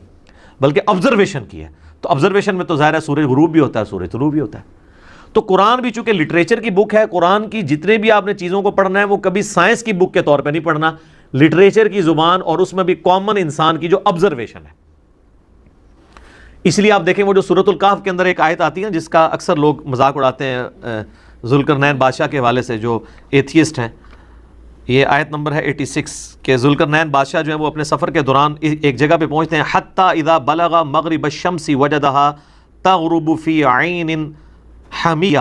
بلکہ آبزرویشن کی ہے۔ تو آبزرویشن میں تو ظاہر ہے سورج غروب بھی ہوتا ہے، سورج طلوع بھی ہوتا ہے۔ تو قرآن بھی چونکہ لٹریچر کی بک ہے، قرآن کی جتنے بھی آپ نے چیزوں کو پڑھنا ہے وہ کبھی سائنس کی بک کے طور پہ نہیں پڑھنا، لٹریچر کی زبان اور اس میں بھی کامن انسان کی جو آبزرویشن ہے۔ اس لیے آپ دیکھیں وہ جو سورۃ الکہف کے اندر ایک آیت آتی ہے جس کا اکثر لوگ مذاق اڑاتے ہیں ذوالقرنین بادشاہ کے حوالے سے جو ایتھیسٹ ہیں، یہ آیت نمبر ہے 86 کہ ذوالقرنین بادشاہ جو ہے وہ اپنے سفر کے دوران ایک جگہ پہ پہنچتے ہیں، حتی اذا بلغ مغرب الشمس وجدها تغرب فی عین حمیہ۔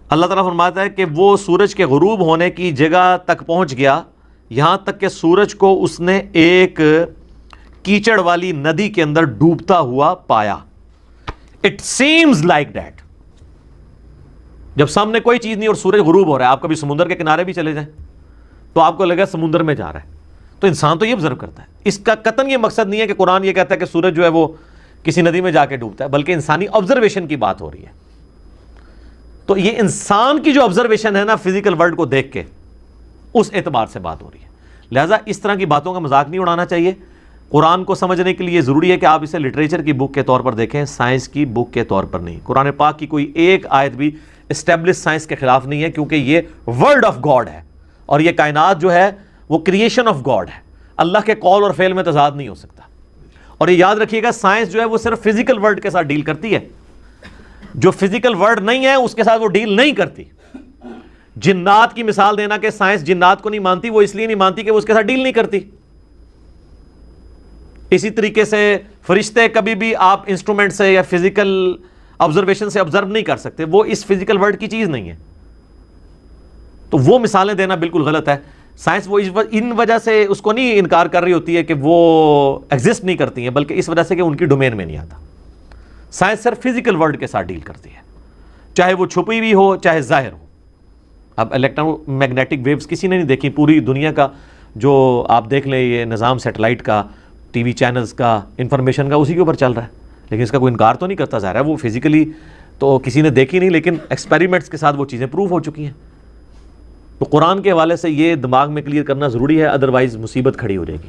اللہ تعالیٰ فرماتا ہے کہ وہ سورج کے غروب ہونے کی جگہ تک پہنچ گیا، یہاں تک کہ سورج کو اس نے ایک کیچڑ والی ندی کے اندر ڈوبتا ہوا پایا۔ اٹ سیمز لائک دیٹ، جب سامنے کوئی چیز نہیں اور سورج غروب ہو رہا ہے، آپ کبھی سمندر کے کنارے بھی چلے جائیں تو آپ کو لگے سمندر میں جا رہا ہے، تو انسان تو یہ آبزرو کرتا ہے۔ اس کا قطعاً یہ مقصد نہیں ہے کہ قرآن یہ کہتا ہے کہ سورج جو ہے وہ کسی ندی میں جا کے ڈوبتا ہے، بلکہ انسانی آبزرویشن کی بات ہو رہی ہے۔ تو یہ انسان کی جو آبزرویشن ہے نا فزیکل ورلڈ کو دیکھ کے، اس اعتبار سے بات ہو رہی ہے۔ لہٰذا اس طرح کی باتوں کا مذاق نہیں اڑانا چاہیے۔ قرآن کو سمجھنے کے لیے ضروری ہے کہ آپ اسے لٹریچر کی بک کے طور پر دیکھیں، سائنس کی بک کے طور پر نہیں۔ قرآن پاک کی کوئی ایک آیت بھی اسٹیبلش سائنس کے خلاف نہیں ہے، کیونکہ یہ ورڈ آف گاڈ ہے، اور یہ کائنات جو ہے وہ کریشن آف گاڈ ہے۔ اللہ کے قول اور فعل میں تضاد نہیں ہو سکتا۔ اور یہ یاد رکھیے گا سائنس جو ہے وہ صرف فزیکل ورلڈ کے ساتھ ڈیل کرتی ہے، جو فزیکل ورلڈ نہیں ہے اس کے ساتھ وہ ڈیل نہیں کرتی۔ جنات کی مثال دینا کہ سائنس جنات کو نہیں مانتی، وہ اس لیے نہیں مانتی کہ وہ اس کے ساتھ ڈیل نہیں کرتی۔ اسی طریقے سے فرشتے کبھی بھی آپ انسٹرومنٹ سے یا فزیکل آبزرویشن سے آبزرو نہیں کر سکتے، وہ اس فزیکل ورلڈ کی چیز نہیں ہے. تو وہ مثالیں دینا بالکل غلط ہے. سائنس وہ ان وجہ سے اس کو نہیں انکار کر رہی ہوتی ہے کہ وہ ایگزسٹ نہیں کرتی ہیں، بلکہ اس وجہ سے کہ ان کی ڈومین میں نہیں آتا. سائنس صرف فزیکل ورلڈ کے ساتھ ڈیل کرتی ہے، چاہے وہ چھپی ہوئی ہو چاہے ظاہر ہو. اب الیکٹرو میگنیٹک ویوز کسی نے نہیں دیکھی، پوری دنیا کا جو آپ دیکھ لیں یہ نظام سیٹلائٹ کا، ٹی وی چینلز کا، انفارمیشن کا، اسی کے اوپر چل رہا ہے. لیکن اس کا کوئی انکار تو نہیں کرتا، ظاہر ہے وہ فزیکلی تو کسی نے دیکھی نہیں، لیکن ایکسپیریمنٹس کے ساتھ وہ چیزیں پروف ہو چکی ہیں. تو قرآن کے حوالے سے یہ دماغ میں کلیئر کرنا ضروری ہے، ادروائز مصیبت کھڑی ہو جائے گی.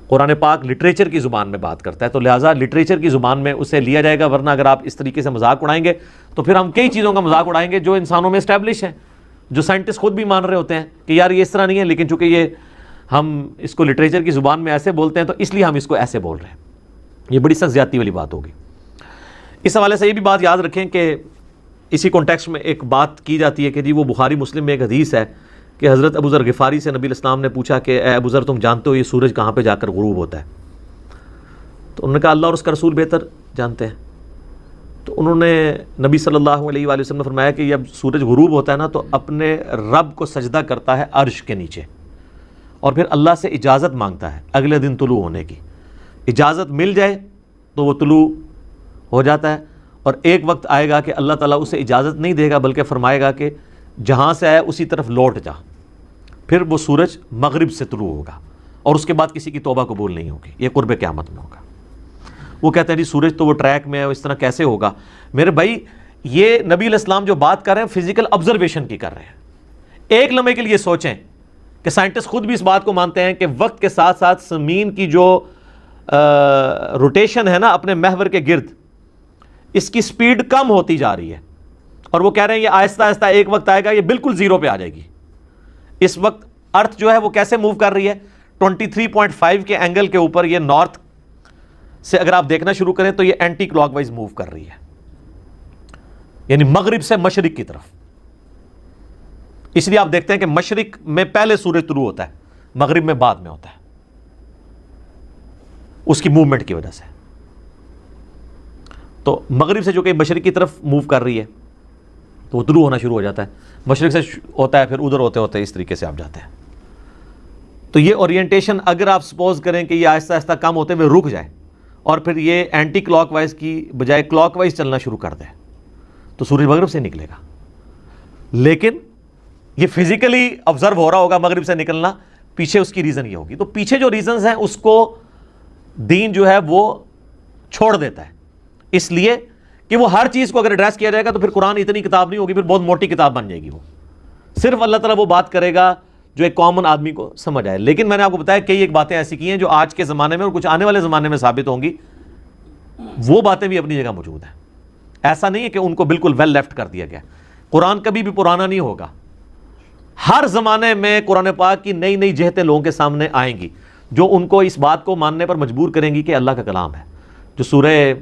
قرآن پاک لٹریچر کی زبان میں بات کرتا ہے، تو لہٰذا لٹریچر کی زبان میں اسے لیا جائے گا، ورنہ اگر آپ اس طریقے سے مذاق اڑائیں گے تو پھر ہم کئی چیزوں کا مذاق اڑائیں گے جو انسانوں میں اسٹیبلش ہیں، جو سائنٹسٹ خود بھی مان رہے ہوتے ہیں کہ یار یہ اس طرح نہیں ہے، لیکن چونکہ یہ ہم اس کو لٹریچر کی زبان میں ایسے بولتے ہیں تو اس لیے ہم اس کو ایسے بول رہے ہیں. یہ بڑی سخت زیادتی والی بات ہوگی. اس حوالے سے یہ بھی بات یاد رکھیں کہ اسی کانٹیکسٹ میں ایک بات کی جاتی ہے کہ جی وہ بخاری مسلم میں ایک حدیث ہے کہ حضرت ابو ذر غفاری سے نبی الاسلام نے پوچھا کہ اے ابو ذر تم جانتے ہو یہ سورج کہاں پہ جا کر غروب ہوتا ہے؟ تو انہوں نے کہا اللہ اور اس کا رسول بہتر جانتے ہیں. تو انہوں نے نبی صلی اللہ علیہ وآلہ وسلم نے فرمایا کہ جب سورج غروب ہوتا ہے نا تو اپنے رب کو سجدہ کرتا ہے عرش کے نیچے، اور پھر اللہ سے اجازت مانگتا ہے اگلے دن طلوع ہونے کی. اجازت مل جائے تو وہ طلوع ہو جاتا ہے، اور ایک وقت آئے گا کہ اللہ تعالیٰ اسے اجازت نہیں دے گا بلکہ فرمائے گا کہ جہاں سے آیا اسی طرف لوٹ جا. پھر وہ سورج مغرب سے طلوع ہوگا اور اس کے بعد کسی کی توبہ قبول نہیں ہوگی. یہ قرب قیامت میں ہوگا. وہ کہتے ہیں جی سورج تو وہ ٹریک میں ہے، اس طرح کیسے ہوگا؟ میرے بھائی یہ نبی علیہ السلام جو بات کر رہے ہیں فزیکل آبزرویشن کی کر رہے ہیں. ایک لمحے کے لیے سوچیں کہ سائنٹسٹ خود بھی اس بات کو مانتے ہیں کہ وقت کے ساتھ ساتھ زمین کی جو روٹیشن ہے نا اپنے محور کے گرد، اس کی سپیڈ کم ہوتی جا رہی ہے، اور وہ کہہ رہے ہیں یہ آہستہ آہستہ ایک وقت آئے گا یہ بالکل زیرو پہ آ جائے گی. اس وقت ارتھ جو ہے وہ کیسے موو کر رہی ہے؟ 23.5 کے اینگل کے اوپر. یہ نارتھ سے اگر آپ دیکھنا شروع کریں تو یہ اینٹی کلاک وائز موو کر رہی ہے، یعنی مغرب سے مشرق کی طرف. اس لیے آپ دیکھتے ہیں کہ مشرق میں پہلے سورج طلوع ہوتا ہے، مغرب میں بعد میں ہوتا ہے، اس کی موومنٹ کی وجہ سے. تو مغرب سے جو کہ مشرق کی طرف موو کر رہی ہے تو وہ طلوع ہونا شروع ہو جاتا ہے. مشرق سے ہوتا ہے پھر ادھر ہوتے ہوتے اس طریقے سے آپ جاتے ہیں. تو یہ اورینٹیشن اگر آپ سپوز کریں کہ یہ آہستہ آہستہ کم ہوتے ہوئے رک جائے اور پھر یہ اینٹی کلاک وائز کی بجائے کلاک وائز چلنا شروع کر دے تو سورج مغرب سے نکلے گا. لیکن یہ فزیکلی آبزرو ہو رہا ہوگا مغرب سے نکلنا، پیچھے اس کی ریزن یہ ہوگی. تو پیچھے جو ریزنز ہیں اس کو دین جو ہے وہ چھوڑ دیتا ہے، اس لیے کہ وہ ہر چیز کو اگر ایڈریس کیا جائے گا تو پھر قرآن اتنی کتاب نہیں ہوگی، پھر بہت موٹی کتاب بن جائے گی. وہ صرف اللہ تعالیٰ وہ بات کرے گا جو ایک کامن آدمی کو سمجھ آئے. لیکن میں نے آپ کو بتایا کئی ایک باتیں ایسی کی ہیں جو آج کے زمانے میں اور کچھ آنے والے زمانے میں ثابت ہوں گی. وہ باتیں بھی اپنی جگہ موجود ہیں. ایسا نہیں ہے کہ ان کو بالکل ویل لیفٹ کر دیا گیا. قرآن کبھی بھی پرانا نہیں ہوگا. ہر زمانے میں قرآن پاک کی نئی نئی جہتیں لوگوں کے سامنے آئیں گی جو ان کو اس بات کو ماننے پر مجبور کریں گی کہ اللہ کا کلام ہے. جو سورہ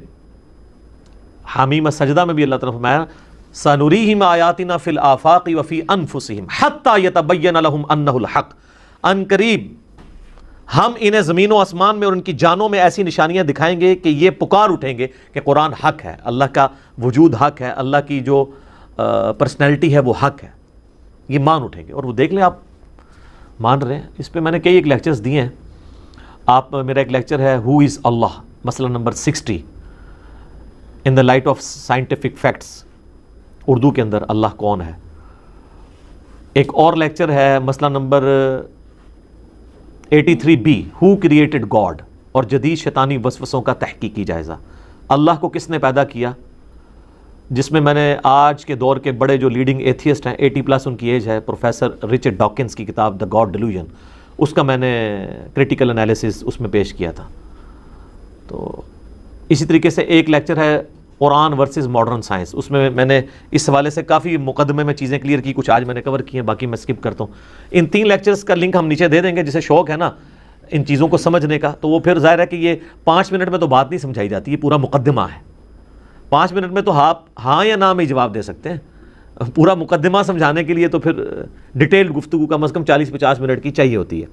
حمیم السجدہ میں بھی اللہ تعالیٰ نے فرمایا سَنُرِيهِمْ آيَاتِنَا فِي الْآفَاقِ وَفِي أَنفُسِهِمْ حَتَّى يَتَبَيَّنَ لَهُمْ أَنَّهُ الْحَقُّ. ان قریب ہم انہیں زمین و آسمان میں اور ان کی جانوں میں ایسی نشانیاں دکھائیں گے کہ یہ پکار اٹھیں گے کہ قرآن حق ہے، اللہ کا وجود حق ہے، اللہ کی جو پرسنالٹی ہے وہ حق ہے. یہ مان اٹھیں گے اور وہ دیکھ لیں آپ مان رہے ہیں. اس پہ میں نے کئی ایک لیکچرز دیے ہیں. آپ میرا ایک لیکچر ہے ہو از اللہ، مسئلہ number 60 in the light of scientific facts, Urdu کے اندر اللہ کون ہے. ایک اور لیکچر ہے مسئلہ نمبر 83B ہو کریٹڈ گاڈ، اور جدید شیطانی وسوسوں کا تحقیقی جائزہ. اللہ کو کس نے پیدا کیا، جس میں میں نے آج کے دور کے بڑے جو لیڈنگ ایتھیسٹ ہیں 80+ ان کی ایج ہے، پروفیسر رچرڈ ڈاکنز کی کتاب دا گاڈ ڈیلوژن، اس کا میں نے کریٹیکل انالیسس اس میں پیش کیا تھا. تو اسی طریقے سے ایک لیکچر ہے قرآن ورسز ماڈرن سائنس، اس میں میں نے اس حوالے سے کافی مقدمے میں چیزیں کلیئر کی، کچھ آج میں نے کور کی ہیں، باقی میں سکپ کرتا ہوں. ان 3 لیکچرز کا لنک ہم نیچے دے دیں گے. جسے شوق ہے نا ان چیزوں کو سمجھنے کا تو وہ پھر ظاہر ہے کہ یہ 5 منٹ میں تو بات نہیں سمجھائی جاتی، یہ پورا مقدمہ ہے. 5 منٹ میں تو آپ ہاں یا نہ میں جواب دے سکتے ہیں. پورا مقدمہ سمجھانے کے لیے تو پھر ڈیٹیلڈ گفتگو کم از کم 40-50 منٹ کی چاہیے ہوتی ہے.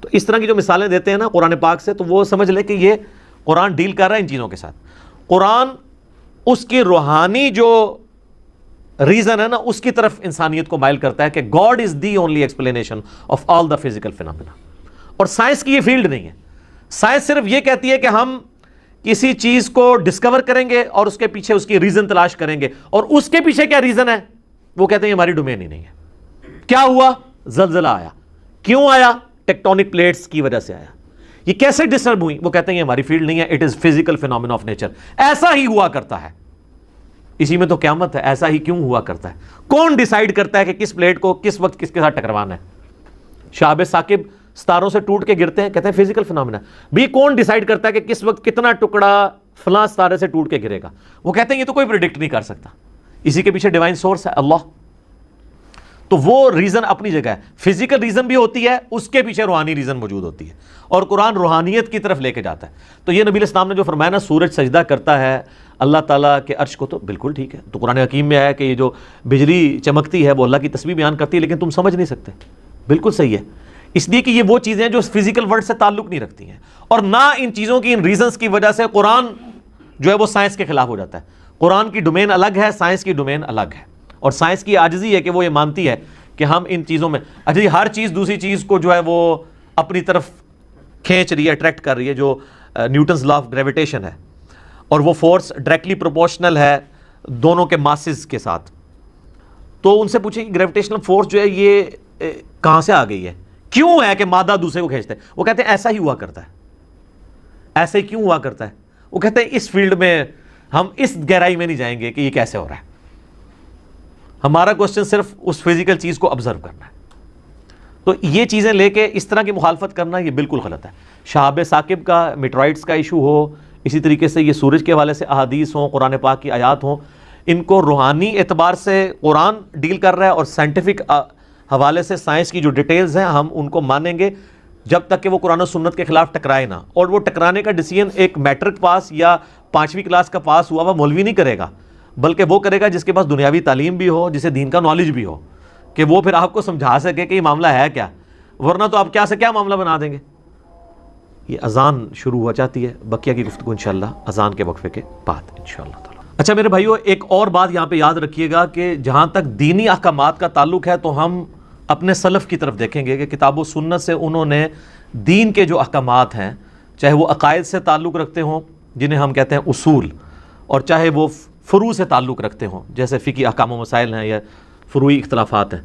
تو اس طرح کی جو مثالیں دیتے ہیں نا قرآن پاک سے، تو وہ سمجھ لے کہ یہ قرآن ڈیل کر رہا ہے ان چیزوں کے ساتھ. قرآن اس کی روحانی جو ریزن ہے نا اس کی طرف انسانیت کو مائل کرتا ہے کہ God is the only explanation of all the physical phenomena. اور سائنس کی یہ فیلڈ نہیں ہے. سائنس صرف یہ کہتی ہے کہ ہم کسی چیز کو ڈسکور کریں گے اور اس کے پیچھے اس کی ریزن تلاش کریں گے، اور اس کے پیچھے کیا ریزن ہے وہ کہتے ہیں ہماری ڈومین ہی نہیں ہے. کیا ہوا؟ زلزلہ آیا. کیوں آیا؟ ٹیکٹونک پلیٹس کی وجہ سے آیا. یہ کیسے ڈسٹرب ہوئی؟ وہ کہتے ہیں یہ ہماری فیلڈ نہیں ہے، it is physical phenomena of nature. ایسا ہی ہوا کرتا ہے. اسی میں تو قیامت ہے. ایسا ہی کیوں ہوا کرتا ہے؟ کون ڈیسائیڈ کرتا ہے کہ کس پلیٹ کو کس وقت کس کے ساتھ ٹکروانا ہے؟ شہاب ثاقب ستاروں سے ٹوٹ کے گرتے ہیں، کہتے ہیں فزیکل فینومینا. بھی کون ڈیسائیڈ کرتا ہے کہ کس وقت کتنا ٹکڑا فلاں ستارے سے ٹوٹ کے گرے گا؟ وہ کہتے ہیں یہ تو کوئی پریڈکٹ نہیں کر سکتا. اسی کے پیچھے ڈیوائن سورس ہے اللہ. تو وہ ریزن اپنی جگہ ہے. فزیکل ریزن بھی ہوتی ہے، اس کے پیچھے روحانی ریزن موجود ہوتی ہے، اور قرآن روحانیت کی طرف لے کے جاتا ہے. تو یہ نبی علیہ السلام نے جو فرمایا نا سورج سجدہ کرتا ہے اللہ تعالیٰ کے عرش کو، تو بالکل ٹھیک ہے. تو قرآن حکیم میں آیا کہ یہ جو بجلی چمکتی ہے وہ اللہ کی تسبیح بیان کرتی ہے، لیکن تم سمجھ نہیں سکتے. بالکل صحیح ہے، اس لیے کہ یہ وہ چیزیں جو فزیکل ورلڈ سے تعلق نہیں رکھتی ہیں، اور نہ ان چیزوں کی ان ریزنز کی وجہ سے قرآن جو ہے وہ سائنس کے خلاف ہو جاتا ہے. قرآن کی ڈومین الگ ہے، سائنس کی ڈومین الگ ہے. اور سائنس کی عاجزی ہے کہ وہ یہ مانتی ہے کہ ہم ان چیزوں میں ہر چیز دوسری چیز کو جو ہے وہ اپنی طرف کھینچ رہی ہے، اٹریکٹ کر رہی ہے، جو نیوٹنز لا آف گریویٹیشن ہے، اور وہ فورس ڈائریکٹلی پروپورشنل ہے دونوں کے ماسز کے ساتھ. تو ان سے پوچھیں کہ گریویٹیشنل فورس جو ہے یہ کہاں سے آ گئی ہے، کیوں ہے کہ مادہ دوسرے کو کھینچتا ہے؟ وہ کہتے ہیں ایسا ہی ہوا کرتا ہے. ایسا ہی کیوں ہوا کرتا ہے؟ وہ کہتے ہیں اس فیلڈ میں ہم اس گہرائی میں نہیں جائیں گے کہ یہ کیسے ہو رہا ہے. ہمارا کوشچن صرف اس فزیکل چیز کو آبزرو کرنا ہے. تو یہ چیزیں لے کے اس طرح کی مخالفت کرنا یہ بالکل غلط ہے. شہاب ثاقب کا میٹرائٹس کا ایشو ہو، اسی طریقے سے یہ سورج کے حوالے سے احادیث ہوں، قرآن پاک کی آیات ہوں، ان کو روحانی اعتبار سے قرآن ڈیل کر رہا ہے، اور سائنٹیفک حوالے سے سائنس کی جو ڈیٹیلز ہیں ہم ان کو مانیں گے جب تک کہ وہ قرآن و سنت کے خلاف ٹکرائے نہ. اور وہ ٹکرانے کا ڈیسیژن ایک میٹرک پاس یا 5ویں کلاس کا پاس ہوا وہ مولوی نہیں کرے گا، بلکہ وہ کرے گا جس کے پاس دنیاوی تعلیم بھی ہو، جسے دین کا نالج بھی ہو، کہ وہ پھر آپ کو سمجھا سکے کہ یہ معاملہ ہے کیا. ورنہ تو آپ کیا سے کیا معاملہ بنا دیں گے. یہ اذان شروع ہو جاتی ہے، بقیہ کی گفتگو انشاءاللہ اذان کے وقفے کے بعد انشاءاللہ تعالی. اچھا میرے بھائیو، ایک اور بات یہاں پہ یاد رکھیے گا کہ جہاں تک دینی احکامات کا تعلق ہے تو ہم اپنے سلف کی طرف دیکھیں گے کہ کتاب و سنت سے انہوں نے دین کے جو احکامات ہیں، چاہے وہ عقائد سے تعلق رکھتے ہوں جنہیں ہم کہتے ہیں اصول، اور چاہے وہ فروع سے تعلق رکھتے ہوں جیسے فقہی احکام و مسائل ہیں یا فروعی اختلافات ہیں،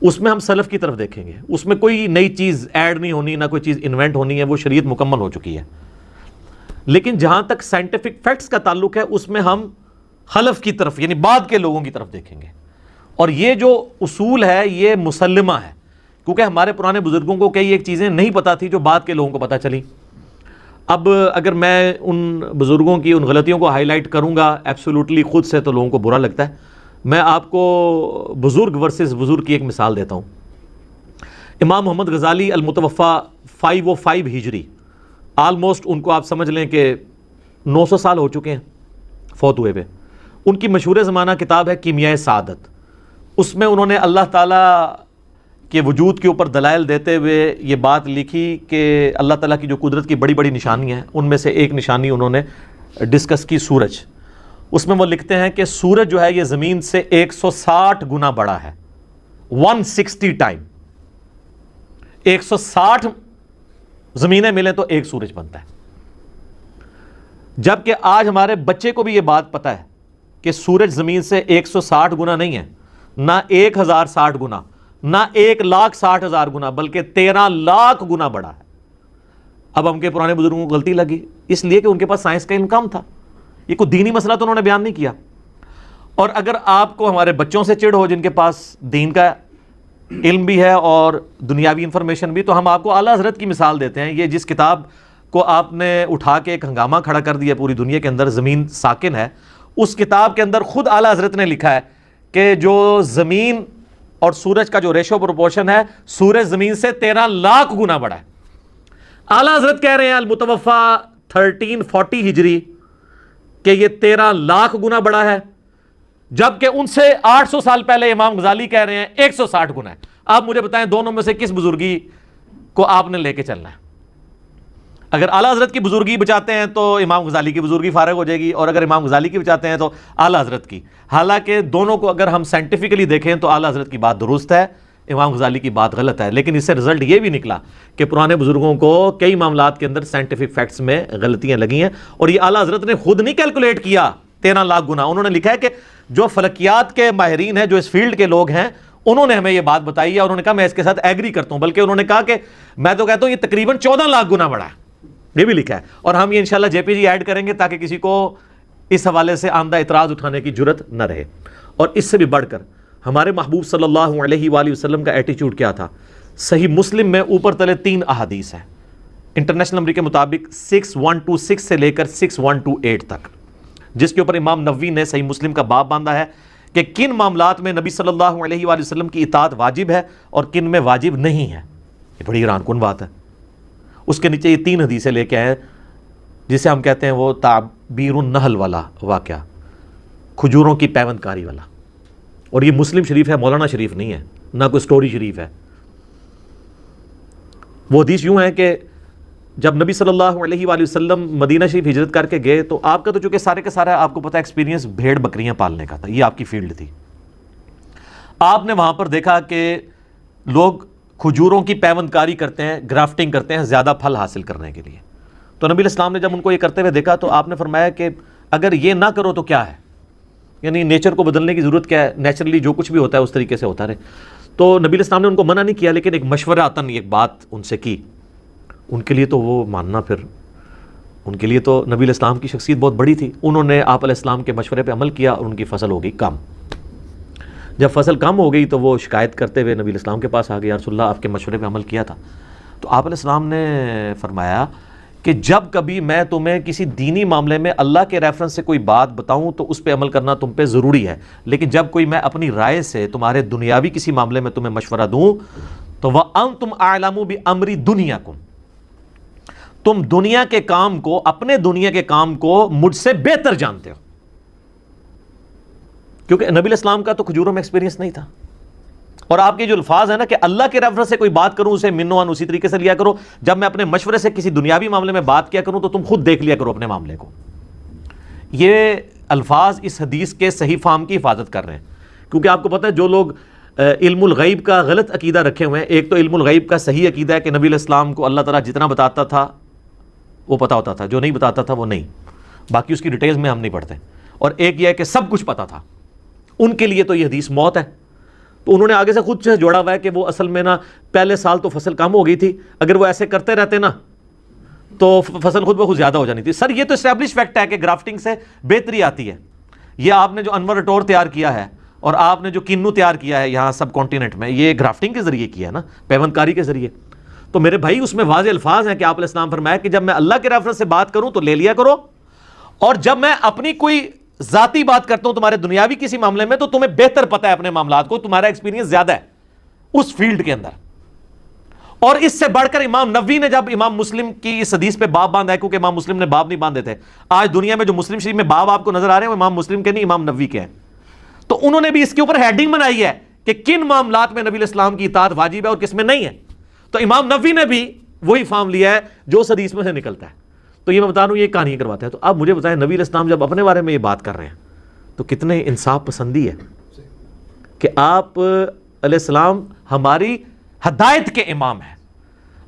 اس میں ہم سلف کی طرف دیکھیں گے. اس میں کوئی نئی چیز ایڈ نہیں ہونی، نہ کوئی چیز انوینٹ ہونی ہے، وہ شریعت مکمل ہو چکی ہے. لیکن جہاں تک سائنٹیفک فیکٹس کا تعلق ہے اس میں ہم خلف کی طرف یعنی بعد کے لوگوں کی طرف دیکھیں گے. اور یہ جو اصول ہے یہ مسلمہ ہے، کیونکہ ہمارے پرانے بزرگوں کو کئی ایک چیزیں نہیں پتہ تھی جو بعد کے لوگوں کو پتہ چلی. اب اگر میں ان بزرگوں کی ان غلطیوں کو ہائی لائٹ کروں گا ایبسولوٹلی خود سے تو لوگوں کو برا لگتا ہے. میں آپ کو بزرگ ورسز بزرگ کی ایک مثال دیتا ہوں. امام محمد غزالی المتوفا 505 ہجری، آلموسٹ ان کو آپ سمجھ لیں کہ 900 سال ہو چکے ہیں فوت ہوئے ہوئے. ان کی مشہور زمانہ کتاب ہے کیمیائے سعادت. اس میں انہوں نے اللہ تعالیٰ کے وجود کے اوپر دلائل دیتے ہوئے یہ بات لکھی کہ اللہ تعالیٰ کی جو قدرت کی بڑی بڑی نشانیاں ہیں ان میں سے ایک نشانی انہوں نے ڈسکس کی سورج. اس میں وہ لکھتے ہیں کہ سورج جو ہے یہ زمین سے 160 گنا بڑا ہے، 160 ٹائم. 160 زمینیں ملیں تو ایک سورج بنتا ہے. جبکہ آج ہمارے بچے کو بھی یہ بات پتہ ہے کہ سورج زمین سے 160 گنا نہیں ہے، نہ 1060 گنا، نہ 1,60,000 گنا، بلکہ 13 لاکھ گنا بڑا ہے. اب ہم کے پرانے بزرگوں کو غلطی لگی اس لیے کہ ان کے پاس سائنس کا علم کم تھا. یہ کوئی دینی مسئلہ تو انہوں نے بیان نہیں کیا. اور اگر آپ کو ہمارے بچوں سے چڑ ہو جن کے پاس دین کا علم بھی ہے اور دنیاوی انفارمیشن بھی، تو ہم آپ کو اعلیٰ حضرت کی مثال دیتے ہیں. یہ جس کتاب کو آپ نے اٹھا کے ایک ہنگامہ کھڑا کر دیا پوری دنیا کے اندر، زمین ساکن ہے، اس کتاب کے اندر خود اعلیٰ حضرت نے لکھا ہے کہ جو زمین اور سورج کا جو ریشو پروپورشن ہے، سورج زمین سے 13 لاکھ گنا بڑا ہے. اعلیٰ حضرت کہہ رہے ہیں المتوفا 1340 ہجری کہ یہ 13 لاکھ گنا بڑا ہے، جبکہ ان سے 800 سال پہلے امام غزالی کہہ رہے ہیں 160 گنا ہے. آپ مجھے بتائیں دونوں میں سے کس بزرگی کو آپ نے لے کے چلنا ہے. اگر اعلیٰ حضرت کی بزرگی بچاتے ہیں تو امام غزالی کی بزرگی فارغ ہو جائے گی, اور اگر امام غزالی کی بچاتے ہیں تو اعلیٰ حضرت کی. حالانکہ دونوں کو اگر ہم سائنٹیفکلی دیکھیں تو اعلیٰ حضرت کی بات درست ہے, امام غزالی کی بات غلط ہے. لیکن اس سے رزلٹ یہ بھی نکلا کہ پرانے بزرگوں کو کئی معاملات کے اندر سائنٹیفک فیکٹس میں غلطیاں لگی ہیں, اور یہ اعلیٰ حضرت نے خود نہیں کیلکولیٹ کیا 13 لاکھ گنا. انہوں نے لکھا ہے کہ جو فلکیات کے ماہرین ہیں, جو اس فیلڈ کے لوگ ہیں, انہوں نے ہمیں یہ بات بتائی ہے, اور انہوں نے کہا میں اس کے ساتھ ایگری کرتا ہوں. بلکہ انہوں نے کہا کہ میں تو کہتا ہوں یہ تقریباً 14 لاکھ گنا بڑا ہے, یہ بھی لکھا ہے. اور ہم یہ انشاءاللہ جے پی جی ایڈ کریں گے تاکہ کسی کو اس حوالے سے آمدہ اعتراض اٹھانے کی جرت نہ رہے. اور اس سے بھی بڑھ کر ہمارے محبوب صلی اللہ علیہ وآلہ وسلم کا ایٹیچیوڈ کیا تھا. صحیح مسلم میں اوپر تلے 3 احادیث ہیں انٹرنیشنل نمبر کے مطابق 6126 سے لے کر 6128 تک, جس کے اوپر امام نووی نے صحیح مسلم کا باب باندھا ہے کہ کن معاملات میں نبی صلی اللہ علیہ وآلہ وسلم کی اطاعت واجب ہے اور کن میں واجب نہیں ہے. یہ بڑی حیران کن بات ہے. اس کے نیچے یہ 3 حدیثیں لے کے آئے جسے ہم کہتے ہیں وہ تعبیر النحل والا واقعہ, کھجوروں کی پیوند کاری والا. اور یہ مسلم شریف ہے, مولانا شریف نہیں ہے, نہ کوئی سٹوری شریف ہے. وہ حدیث یوں ہے کہ جب نبی صلی اللہ علیہ وآلہ وسلم مدینہ شریف ہجرت کر کے گئے تو آپ کا تو چونکہ سارے کا سارا آپ کو پتہ ایکسپیرینس بھیڑ بکریاں پالنے کا تھا, یہ آپ کی فیلڈ تھی. آپ نے وہاں پر دیکھا کہ لوگ کھجوروں کی پیوند کاری کرتے ہیں, گرافٹنگ کرتے ہیں زیادہ پھل حاصل کرنے کے لیے. تو نبی علیہ السلام نے جب ان کو یہ کرتے ہوئے دیکھا تو آپ نے فرمایا کہ اگر یہ نہ کرو تو کیا ہے, یعنی نیچر کو بدلنے کی ضرورت کیا ہے, نیچرلی جو کچھ بھی ہوتا ہے اس طریقے سے ہوتا رہے. تو نبی علیہ السلام نے ان کو منع نہیں کیا, لیکن ایک مشوراتاً ایک بات ان سے کی. ان کے لیے تو وہ ماننا, پھر ان کے لیے تو نبی علیہ السلام کی شخصیت بہت بڑی تھی. انہوں نے آپ علیہ السلام کے مشورے پہ عمل کیا اور ان کی فصل ہو گئی کم. جب فصل کم ہو گئی تو وہ شکایت کرتے ہوئے نبی علیہ السلام کے پاس آ گئے, یا رسول اللہ آپ کے مشورے پہ عمل کیا تھا. تو آپ علیہ السلام نے فرمایا کہ جب کبھی میں تمہیں کسی دینی معاملے میں اللہ کے ریفرنس سے کوئی بات بتاؤں تو اس پہ عمل کرنا تم پہ ضروری ہے, لیکن جب کوئی میں اپنی رائے سے تمہارے دنیاوی کسی معاملے میں تمہیں مشورہ دوں تو وَأَنْتُمْ أَعْلَمُ بِأَمْرِ دُنْيَاكُمْ, تم دنیا کے کام کو, اپنے دنیا کے کام کو مجھ سے بہتر جانتے ہو. کیونکہ نبی علیہ السلام کا تو کھجوروں میں ایکسپیرینس نہیں تھا. اور آپ کے جو الفاظ ہیں نا کہ اللہ کے ریفرنس سے کوئی بات کروں اسے منوان اسی طریقے سے لیا کرو, جب میں اپنے مشورے سے کسی دنیاوی معاملے میں بات کیا کروں تو تم خود دیکھ لیا کرو اپنے معاملے کو. یہ الفاظ اس حدیث کے صحیح فہم کی حفاظت کر رہے ہیں. کیونکہ آپ کو پتہ ہے جو لوگ علم الغیب کا غلط عقیدہ رکھے ہوئے ہیں, ایک تو علم الغیب کا صحیح عقیدہ ہے کہ نبی علیہ السلام کو اللہ تعالیٰ جتنا بتاتا تھا وہ پتہ ہوتا تھا, جو نہیں بتاتا تھا وہ نہیں, باقی اس کی ڈیٹیلز میں ہم نہیں پڑھتے. اور ایک یہ ہے کہ سب کچھ پتہ تھا. ان کے لیے تو یہ حدیث موت ہے. تو انہوں نے آگے سے خود جوڑا ہوا ہے کہ وہ اصل میں نا پہلے سال تو فصل کم ہو گئی تھی, اگر وہ ایسے کرتے رہتے نا تو فصل خود بخود زیادہ ہو جانی تھی. سر یہ تو اسٹیبلش فیکٹ ہے کہ گرافٹنگ سے بہتری آتی ہے. یہ آپ نے جو انور اٹور تیار کیا ہے اور آپ نے جو کنو تیار کیا ہے یہاں سب کانٹیننٹ میں, یہ گرافٹنگ کے ذریعے کیا ہے نا, پیوند کاری کے ذریعے. تو میرے بھائی اس میں واضح الفاظ ہیں کہ آپ علیہ السلام فرمایا کہ جب میں اللہ کے ریفرنس سے بات کروں تو لے لیا کرو, اور جب میں اپنی کوئی ذاتی بات کرتا ہوں تمہارے دنیاوی کسی معاملے میں تو تمہیں بہتر پتہ ہے اپنے معاملات کو, تمہارا ایکسپیرینس زیادہ ہے اس فیلڈ کے اندر. اور اس سے بڑھ کر امام نووی نے جب امام مسلم کی اس حدیث پہ باب باندھا ہے, کیونکہ امام مسلم نے باب نہیں باندھے تھے. آج دنیا میں جو مسلم شریف میں باب آپ کو نظر آ رہے ہیں وہ امام مسلم کے نہیں, امام نووی کے ہیں. تو انہوں نے بھی اس کے اوپر ہیڈنگ بنائی ہے کہ کن معاملات میں نبی علیہ السلام کی اطاعت واجب ہے اور کس میں نہیں ہے. تو امام نووی نے بھی وہی فارم لیا ہے جو اس حدیث میں سے نکلتا ہے. تو یہ میں بتا رہا ہوں, یہ کہانی کرواتا ہے. تو اب مجھے بتائیں نبی علیہ السلام جب اپنے بارے میں یہ بات کر رہے ہیں تو کتنے انصاف پسندی ہے کہ آپ علیہ السلام ہماری ہدایت کے امام ہیں.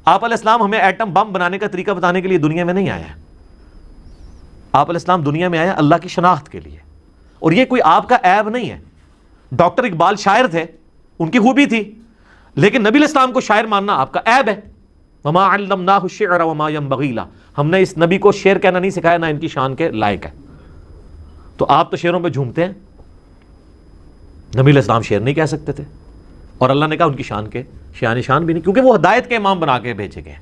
آپ علیہ السلام ہمیں ایٹم بم بنانے کا طریقہ بتانے کے لیے دنیا میں نہیں آیا ہے. آپ علیہ السلام دنیا میں آئے اللہ کی شناخت کے لیے, اور یہ کوئی آپ کا عیب نہیں ہے. ڈاکٹر اقبال شاعر تھے, ان کی خوبی تھی, لیکن نبی علیہ السلام کو شاعر ماننا آپ کا عیب ہے. وما علمناہ الشعر وما ينبغی لہ, ہم نے اس نبی کو شعر کہنا نہیں سکھایا, نہ ان کی شان کے لائق ہے. تو آپ تو شعروں پہ جھومتے ہیں, نبی علیہ السلام شعر نہیں کہہ سکتے تھے, اور اللہ نے کہا ان کی شان کے شان بھی نہیں, کیونکہ وہ ہدایت کے امام بنا کے بھیجے گئے.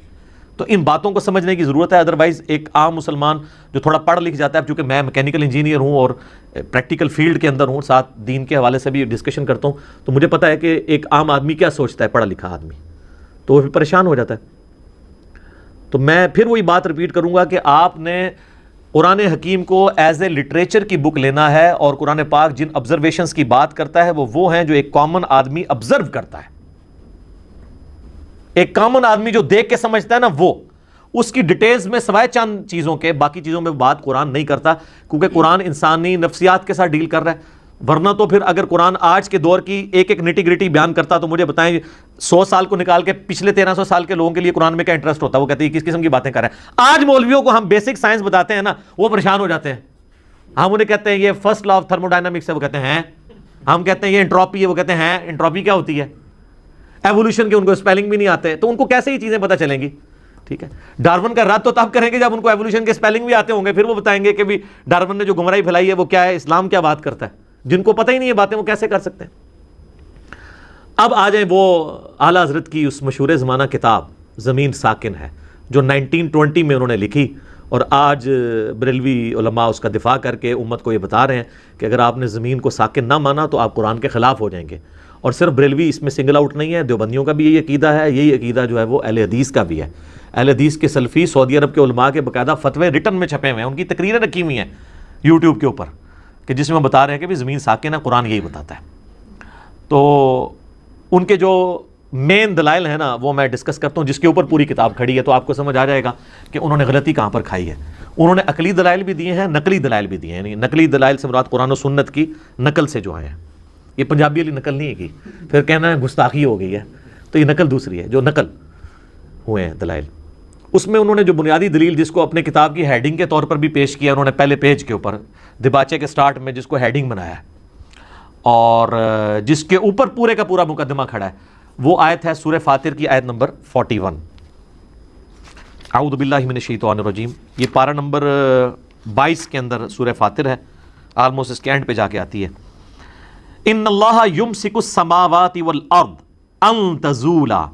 تو ان باتوں کو سمجھنے کی ضرورت ہے. ادروائز ایک عام مسلمان جو تھوڑا پڑھ لکھ جاتا ہے, چونکہ میں میکینیکل انجینئر ہوں اور پریکٹیکل فیلڈ کے اندر ہوں, ساتھ دین کے حوالے سے بھی ڈسکشن کرتا ہوں, تو مجھے پتہ ہے کہ ایک عام آدمی کیا سوچتا ہے, پڑھا لکھا آدمی, تو وہ پھر پریشان ہو جاتا ہے. تو میں پھر وہی بات ریپیٹ کروں گا کہ آپ نے قرآن حکیم کو ایز اے لٹریچر کی بک لینا ہے, اور قرآن پاک جن آبزرویشنز کی بات کرتا ہے وہ ہیں جو ایک کامن آدمی آبزرو کرتا ہے. ایک کامن آدمی جو دیکھ کے سمجھتا ہے نا، وہ اس کی ڈیٹیلز میں سوائے چند چیزوں کے باقی چیزوں میں بات قرآن نہیں کرتا، کیونکہ قرآن انسانی نفسیات کے ساتھ ڈیل کر رہا ہے. ورنہ تو پھر اگر قرآن آج کے دور کی ایک ایک نٹی گریٹی بیان کرتا تو مجھے بتائیں 100 سال کو نکال کے پچھلے 1300 سال کے لوگوں کے لیے قرآن میں کیا انٹرسٹ ہوتا ہے؟ وہ کہتے ہیں کس قسم کی باتیں کر رہے ہیں. آج مولویوں کو ہم بیسک سائنس بتاتے ہیں نا، وہ پریشان ہو جاتے ہیں. ہم انہیں کہتے ہیں یہ first law of thermo dynamics ہے، وہ کہتے ہیں. ہم کہتے ہیں یہ انٹروپی ہے، وہ کہتے ہیں انٹروپی کیا ہوتی ہے؟ ایوولوشن کے ان کو اسپیلنگ بھی نہیں آتے، تو ان کو کیسے یہ چیزیں پتہ چلیں گی؟ ٹھیک ہے، ڈارون کا رد تو تب کریں گے جب ان کو ایوولوشن کے اسپیلنگ بھی آتے ہوں گے، پھر وہ بتائیں گے کہ بھی ڈارون نے جو گمراہی پھیلائی ہے وہ کیا ہے، اسلام کیا بات کرتا ہے. جن کو پتہ ہی نہیں یہ باتیں وہ کیسے کر سکتے ہیں؟ اب آ جائیں وہ اعلیٰ حضرت کی اس مشہور زمانہ کتاب زمین ساکن ہے، جو 1920 میں انہوں نے لکھی، اور آج بریلوی علماء اس کا دفاع کر کے امت کو یہ بتا رہے ہیں کہ اگر آپ نے زمین کو ساکن نہ مانا تو آپ قرآن کے خلاف ہو جائیں گے. اور صرف بریلوی اس میں سنگل آؤٹ نہیں ہے، دیوبندیوں کا بھی یہی عقیدہ ہے، یہی عقیدہ جو ہے وہ اہل حدیث کا بھی ہے. اہل حدیث کے سلفی سعودی عرب کے علماء کے باقاعدہ فتوے ریٹن میں چھپے ہوئے ہیں، ان کی تقریریں رکھی ہوئی ہیں یوٹیوب کے اوپر، کہ جس میں بتا رہے ہیں کہ بھی زمین ساکن ہے، قرآن یہی بتاتا ہے. تو ان کے جو مین دلائل ہیں نا وہ میں ڈسکس کرتا ہوں، جس کے اوپر پوری کتاب کھڑی ہے، تو آپ کو سمجھ آ جائے گا کہ انہوں نے غلطی کہاں پر کھائی ہے. انہوں نے عقلی دلائل بھی دیے ہیں، نقلی دلائل بھی دیے ہیں. یعنی نقلی دلائل سے مراد قرآن و سنت کی نقل سے جو ہیں، یہ پنجابی والی نقل نہیں ہے کی پھر کہنا ہے گستاخی ہو گئی ہے، تو یہ نقل دوسری ہے. جو نقل ہوئے ہیں دلائل، اس میں انہوں نے جو بنیادی دلیل جس کو اپنے کتاب کی ہیڈنگ کے طور پر بھی پیش کیا، انہوں نے پہلے پیج کے اوپر دباچے کے سٹارٹ میں جس کو ہیڈنگ بنایا ہے اور جس کے اوپر پورے کا پورا مقدمہ کھڑا ہے، وہ آیت ہے سورہ فاطر کی آیت نمبر 41. اعوذ باللہ من الشیطان الرجیم. یہ پارہ نمبر 22 کے اندر سورہ فاطر ہے، آلموسٹ اس کے اینڈ پہ جا کے آتی ہے. ان اللہ یمسک السماوات والارض ان تزولا،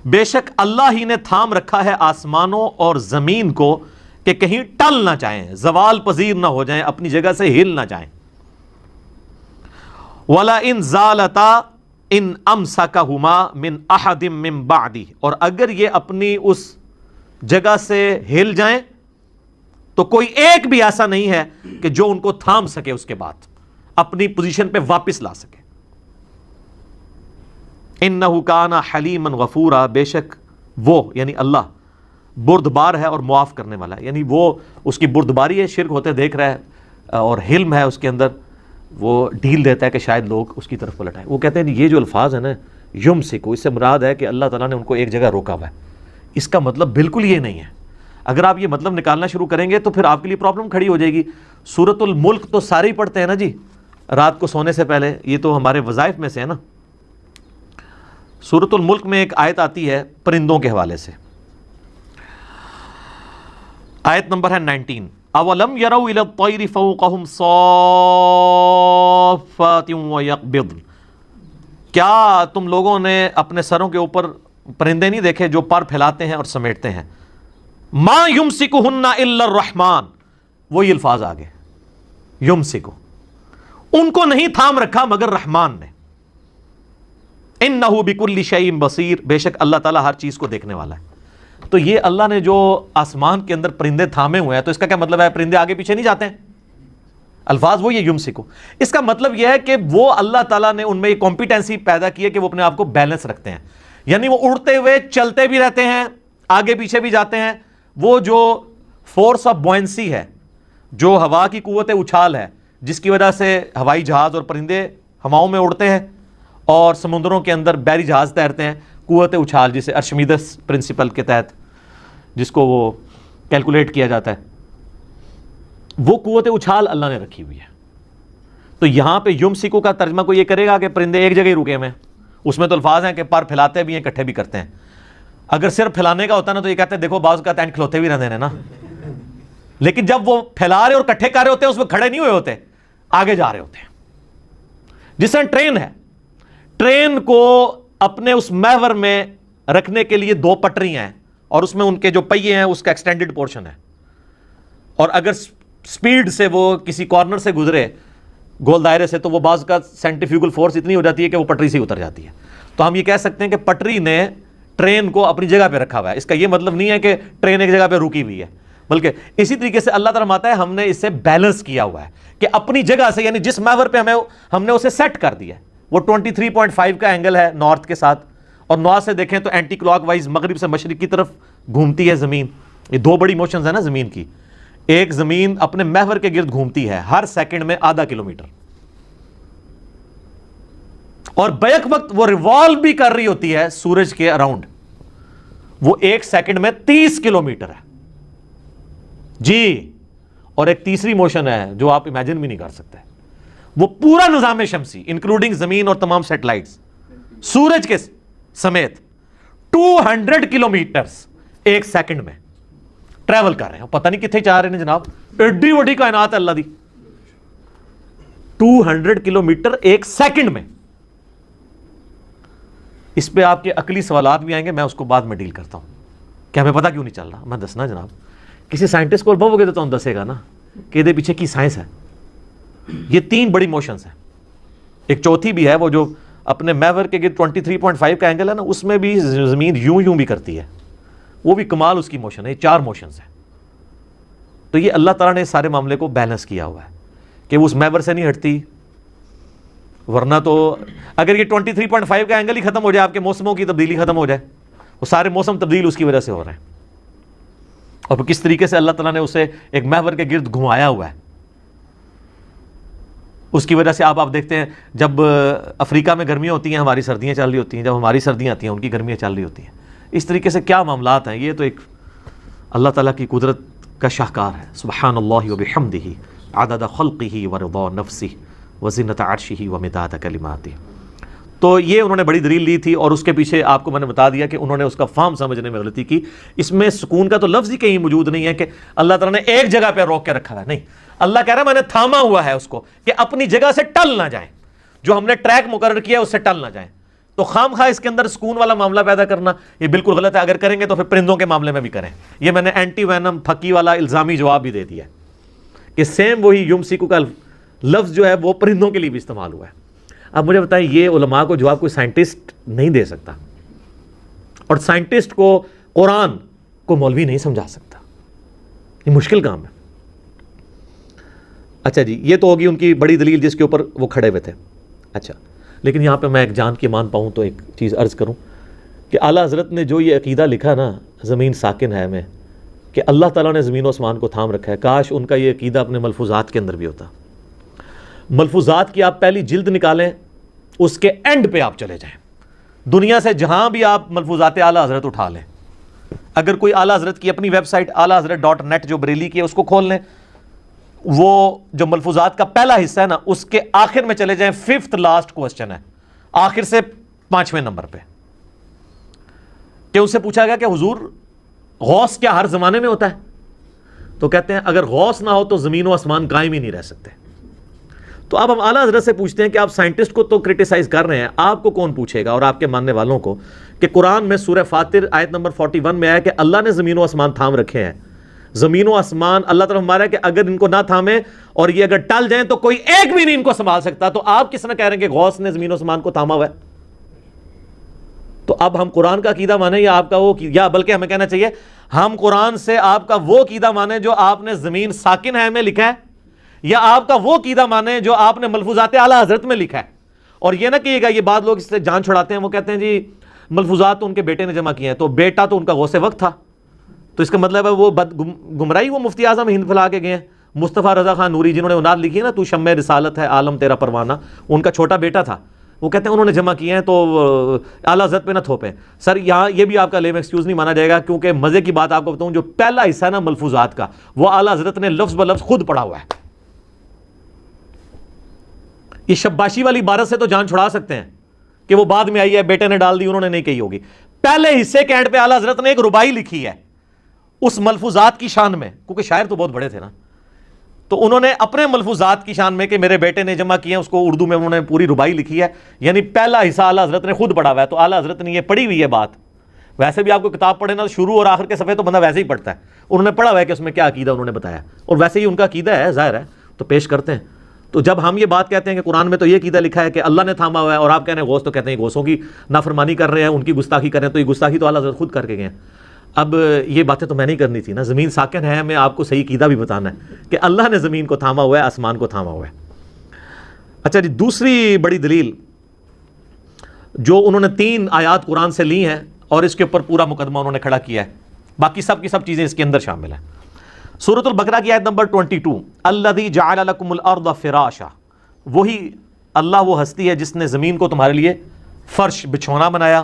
بے شک اللہ ہی نے تھام رکھا ہے آسمانوں اور زمین کو کہ کہیں ٹل نہ جائیں، زوال پذیر نہ ہو جائیں، اپنی جگہ سے ہل نہ جائیں. وَلَئِن زَالَتَا إِنْ أَمْسَكَهُمَا مِنْ أَحَدٍ مِّن بَعْدِهِ، اور اگر یہ اپنی اس جگہ سے ہل جائیں تو کوئی ایک بھی ایسا نہیں ہے کہ جو ان کو تھام سکے، اس کے بعد اپنی پوزیشن پہ واپس لا سکے. انہ کان حلیما غفورا، بے شک وہ یعنی اللہ بردبار ہے اور معاف کرنے والا ہے. یعنی وہ اس کی بردباری ہے، شرک ہوتے دیکھ رہا ہے، اور حلم ہے اس کے اندر، وہ ڈھیل دیتا ہے کہ شاید لوگ اس کی طرف پلٹ آئیں. وہ کہتے ہیں یہ جو الفاظ ہیں نا یمسکو، اس سے مراد ہے کہ اللہ تعالیٰ نے ان کو ایک جگہ روکا ہوا ہے. اس کا مطلب بالکل یہ نہیں ہے. اگر آپ یہ مطلب نکالنا شروع کریں گے تو پھر آپ کے لیے پرابلم کھڑی ہو جائے گی. سورۃ الملک تو سارے ہی پڑھتے ہیں نا جی رات کو سونے سے پہلے، یہ تو ہمارے وظائف میں سے ہے نا. سورۃ الملک میں ایک آیت آتی ہے پرندوں کے حوالے سے، آیت نمبر ہے 19. اولم یروا الی الطیر فوقہم صافات ویقبضن، کیا تم لوگوں نے اپنے سروں کے اوپر پرندے نہیں دیکھے جو پر پھیلاتے ہیں اور سمیٹتے ہیں؟ ما یمسکہن الا الرحمن، وہی الفاظ آگے، یمسکو، ان کو نہیں تھام رکھا مگر رحمان نے. انہ بکل شیء بصیر، بے شک اللہ تعالیٰ ہر چیز کو دیکھنے والا ہے. تو یہ اللہ نے جو آسمان کے اندر پرندے تھامے ہوئے ہیں، تو اس کا کیا مطلب ہے؟ پرندے آگے پیچھے نہیں جاتے ہیں. الفاظ وہ یہ یمسکو، اس کا مطلب یہ ہے کہ وہ اللہ تعالیٰ نے ان میں یہ کمپیٹنسی پیدا کی ہے کہ وہ اپنے آپ کو بیلنس رکھتے ہیں. یعنی وہ اڑتے ہوئے چلتے بھی رہتے ہیں، آگے پیچھے بھی جاتے ہیں. وہ جو فورس آف بوئنسی ہے، جو ہوا کی قوت اچھال ہے، جس کی وجہ سے ہوائی جہاز اور پرندے ہواؤں میں اڑتے ہیں اور سمندروں کے اندر بحری جہاز تیرتے ہیں، قوت اچھال جسے ارشمیدس پرنسپل کے تحت جس کو وہ کیلکولیٹ کیا جاتا ہے، وہ قوت اچھال اللہ نے رکھی ہوئی ہے. تو یہاں پہ یمسکو کا ترجمہ کوئی یہ کرے گا کہ پرندے ایک جگہ ہی رکے ہوئے ہیں. اس میں تو الفاظ ہیں کہ پر پھیلاتے بھی ہیں، اکٹھے بھی کرتے ہیں. اگر صرف پھیلانے کا ہوتا نا تو یہ کہتے ہیں دیکھو بعض کا اینڈ کھلوتے بھی رہتے ہیں نا. لیکن جب وہ پھیلا رہے اور اکٹھے کر رہے ہوتے ہیں اس میں کھڑے نہیں ہوئے ہوتے، آگے جا رہے ہوتے ہیں. جس طرح ٹرین ہے، ٹرین کو اپنے اس محور میں رکھنے کے لیے 2 پٹریاں ہیں اور اس میں ان کے جو پہیے ہیں اس کا ایکسٹینڈڈ پورشن ہے، اور اگر سپیڈ سے وہ کسی کارنر سے گزرے گول دائرے سے تو وہ بعض کا سینٹریفیوگل فورس اتنی ہو جاتی ہے کہ وہ پٹری سے اتر جاتی ہے. تو ہم یہ کہہ سکتے ہیں کہ پٹری نے ٹرین کو اپنی جگہ پہ رکھا ہوا ہے. اس کا یہ مطلب نہیں ہے کہ ٹرین ایک جگہ پہ رکی ہوئی ہے، بلکہ اسی طریقے سے اللہ تعالیٰ فرماتا ہے ہم نے اسے بیلنس کیا ہوا ہے کہ اپنی جگہ سے، یعنی جس محور پہ ہم نے اسے سیٹ کر دیا ہے. وہ 23.5 کا اینگل ہے نارتھ کے ساتھ، اور 9 سے دیکھیں تو اینٹی کلاک وائز مغرب سے مشرق کی طرف گھومتی ہے زمین. یہ 2 بڑی موشنز ہیں نا زمین کی. ایک زمین اپنے محور کے گرد گھومتی ہے ہر سیکنڈ میں ½ کلومیٹر, اور بیک وقت وہ ریوالو بھی کر رہی ہوتی ہے سورج کے اراؤنڈ, وہ 1 سیکنڈ میں 30 کلومیٹر ہے جی. اور ایک تیسری موشن ہے جو آپ امیجن بھی نہیں کر سکتے, وہ پورا نظام شمسی انکلوڈنگ زمین اور تمام سیٹلائٹس سورج کے سمیت 200 کلومیٹرز 1 سیکنڈ میں ٹریول کر رہے ہیں. پتہ نہیں کتنے چاہ رہے ہیں جناب, ایڈی وڈی کائنات ہے اللہ دی. 200 کلومیٹر 1 سیکنڈ میں. اس پہ آپ کے عقلی سوالات بھی آئیں گے, میں اس کو بعد میں ڈیل کرتا ہوں کہ ہمیں پتہ کیوں نہیں چل رہا. میں دسنا جناب, کسی سائنٹسٹ کو بہو گے تو دسے گا نا کہ یہ پیچھے کی سائنس ہے. یہ 3 بڑی موشنز ہیں, ایک چوتھی بھی ہے وہ جو اپنے محور کے گرد 23.5 کا اینگل ہے نا, اس میں بھی زمین یوں بھی کرتی ہے, وہ بھی کمال اس کی موشن ہے. یہ 4 موشنز ہیں. تو یہ اللہ تعالیٰ نے اس سارے معاملے کو بیلنس کیا ہوا ہے کہ وہ اس محور سے نہیں ہٹتی, ورنہ تو اگر یہ 23.5 کا اینگل ہی ختم ہو جائے, آپ کے موسموں کی تبدیلی ختم ہو جائے, وہ سارے موسم تبدیل اس کی وجہ سے ہو رہے ہیں. اور کس طریقے سے اللہ تعالیٰ نے اسے ایک محور کے گرد گھمایا ہوا ہے, اس کی وجہ سے آپ دیکھتے ہیں جب افریقہ میں گرمیاں ہوتی ہیں ہماری سردیاں چل رہی ہوتی ہیں, جب ہماری سردیاں آتی ہیں ان کی گرمیاں چل رہی ہوتی ہیں. اس طریقے سے کیا معاملات ہیں, یہ تو ایک اللہ تعالیٰ کی قدرت کا شاہکار ہے. سبحان اللہ وبحمدہ عدد خلقہ ورضا نفسہ وزنۃ عرشہ ومداد کلماتہ. تو یہ انہوں نے بڑی دلیل لی تھی, اور اس کے پیچھے آپ کو میں نے بتا دیا کہ انہوں نے اس کا فہم سمجھنے میں غلطی کی. اس میں سکون کا تو لفظ ہی کہیں موجود نہیں ہے کہ اللہ تعالیٰ نے ایک جگہ پہ روک کے رکھا ہے. نہیں, اللہ کہہ رہا ہے میں نے تھاما ہوا ہے اس کو کہ اپنی جگہ سے ٹل نہ جائیں, جو ہم نے ٹریک مقرر کیا ہے اس سے ٹل نہ جائیں. تو خام خواہ اس کے اندر سکون والا معاملہ پیدا کرنا یہ بالکل غلط ہے. اگر کریں گے تو پھر پرندوں کے معاملے میں بھی کریں. یہ میں نے اینٹی وینم پھکی والا الزامی جواب بھی دے دیا کہ سیم وہی یمسکو کا لفظ جو ہے وہ پرندوں کے لیے بھی استعمال ہوا ہے. اب مجھے بتائیں, یہ علماء کو جواب کوئی سائنٹسٹ نہیں دے سکتا, اور سائنٹسٹ کو قرآن کو مولوی نہیں سمجھا سکتا. یہ مشکل کام ہے. اچھا جی, یہ تو ہوگی ان کی بڑی دلیل جس کے اوپر وہ کھڑے ہوئے تھے. اچھا, لیکن یہاں پہ میں ایک جان کی مان پاؤں تو ایک چیز عرض کروں کہ اعلیٰ حضرت نے جو یہ عقیدہ لکھا نا زمین ساکن ہے میں, کہ اللہ تعالیٰ نے زمین و آسمان کو تھام رکھا ہے, کاش ان کا یہ عقیدہ اپنے ملفوظات کے اندر بھی ہوتا. ملفوظات کی آپ پہلی جلد نکالیں, اس کے اینڈ پہ آپ چلے جائیں, دنیا سے جہاں بھی آپ ملفوظات اعلیٰ حضرت اٹھا لیں. اگر کوئی اعلیٰ حضرت کی اپنی ویب سائٹ اعلیٰ حضرت .net جو بریلی کی ہے اس کو کھول لیں, وہ جو ملفوظات کا پہلا حصہ ہے نا اس کے آخر میں چلے جائیں, 5th لاسٹ کوسچن ہے آخر سے 5ویں نمبر پہ, کہ اس سے پوچھا گیا کہ حضور غوث کیا ہر زمانے میں ہوتا ہے؟ تو کہتے ہیں اگر غوث نہ ہو تو زمین و آسمان قائم ہی نہیں رہ سکتے. تو اب ہم اعلیٰ حضرت سے پوچھتے ہیں کہ آپ سائنٹسٹ کو تو کرٹیسائز کر رہے ہیں, آپ کو کون پوچھے گا اور آپ کے ماننے والوں کو کہ قرآن میں سورہ فاطر آیت نمبر 41 میں آیا کہ اللہ نے زمین و آسمان تھام رکھے ہیں. زمین و آسمان اللہ تعالیٰ ہمارا ہے کہ اگر ان کو نہ تھامے اور یہ اگر ٹل جائیں تو کوئی ایک بھی نہیں ان کو سنبھال سکتا. تو آپ کس نے کہہ رہے ہیں کہ غوث نے زمین و آسمان کو تھاما ہوا ہے؟ تو اب ہم قرآن کا عقیدہ مانیں یا آپ کا وہ, یا بلکہ ہمیں کہنا چاہیے ہم قرآن سے آپ کا وہ عقیدہ مانیں جو آپ نے زمین ساکن ہے میں لکھا ہے, یا آپ کا وہ عقیدہ مانیں جو آپ نے ملفوظات اعلیٰ حضرت میں لکھا ہے. اور یہ نہ کہیے گا, یہ بعض لوگ اس سے جان چھڑاتے ہیں, وہ کہتے ہیں جی ملفوظات تو ان کے بیٹے نے جمع کیے ہیں, تو بیٹا تو ان کا غوث وقت تھا, تو اس کا مطلب ہے وہ گمراہی وہ مفتی اعظم ہند پھیلا کے گئے ہیں. مصطفیٰ رضا خان نوری جنہوں نے اناد لکھی ہے نا تو شمع رسالت ہے عالم تیرا پروانہ, ان کا چھوٹا بیٹا تھا. وہ کہتے ہیں انہوں نے جمع کیے ہیں تو اعلیٰ حضرت پہ نہ تھوپیں. سر یہاں یہ بھی آپ کا لیم ایکسکیوز نہیں مانا جائے گا, کیونکہ مزے کی بات آپ کو بتاؤں, جو پہلا حصہ ہے نا ملفوظات کا وہ اعلیٰ حضرت نے لفظ بلفظ خود پڑھا ہوا ہے. یہ شباشی والی عبارت سے تو جان چھڑا سکتے ہیں کہ وہ بعد میں آئی ہے, بیٹے نے ڈال دی, انہوں نے نہیں کہی ہوگی. پہلے حصے کے اینڈ پہ اعلیٰ حضرت نے ایک ربائی لکھی ہے اس ملفوظات کی شان میں, کیونکہ شاعر تو بہت بڑے تھے نا, تو انہوں نے اپنے ملفوظات کی شان میں کہ میرے بیٹے نے جمع کیے ہیں, اس کو اردو میں انہوں نے پوری ربائی لکھی ہے. یعنی پہلا حصہ اعلیٰ حضرت نے خود پڑھا ہوا ہے. تو اعلیٰ حضرت نے یہ پڑھی ہوئی ہے بات. ویسے بھی آپ کو کتاب پڑھے نا شروع اور آخر کے صفحے تو بندہ ویسے ہی پڑھتا ہے, انہوں نے پڑھا ہوا ہے کہ اس میں کیا عقیدہ انہوں نے بتایا, اور ویسے ہی ان کا عقیدہ ہے, ظاہر ہے, تو پیش کرتے ہیں. تو جب ہم یہ بات کہتے ہیں کہ قرآن میں تو یہ عقیدہ لکھا ہے کہ اللہ نے تھاما ہوا ہے, اور آپ کہہ رہے ہیں غوث, تو کہتے ہیں غوثوں کی نافرمانی کر رہے ہیں, ان کی گستاخی کر رہے ہیں, تو یہ گستاخی تو اعلیٰ حضرت خود کر کے گئے ہیں. اب یہ باتیں تو میں نہیں کرنی تھی نا, زمین ساکن ہے میں آپ کو صحیح عقیدہ بھی بتانا ہے کہ اللہ نے زمین کو تھاما ہوا ہے, آسمان کو تھاما ہوا ہے. اچھا جی, دوسری بڑی دلیل جو انہوں نے 3 آیات قرآن سے لی ہیں اور اس کے اوپر پورا مقدمہ انہوں نے کھڑا کیا ہے. باقی سب کی سب چیزیں اس کے اندر شامل ہیں. سورۃ البقرہ کی آیت نمبر 22 الذی جعل لکم الارض فراشا, وہی اللہ وہ ہستی ہے جس نے زمین کو تمہارے لیے فرش بچھونا بنایا.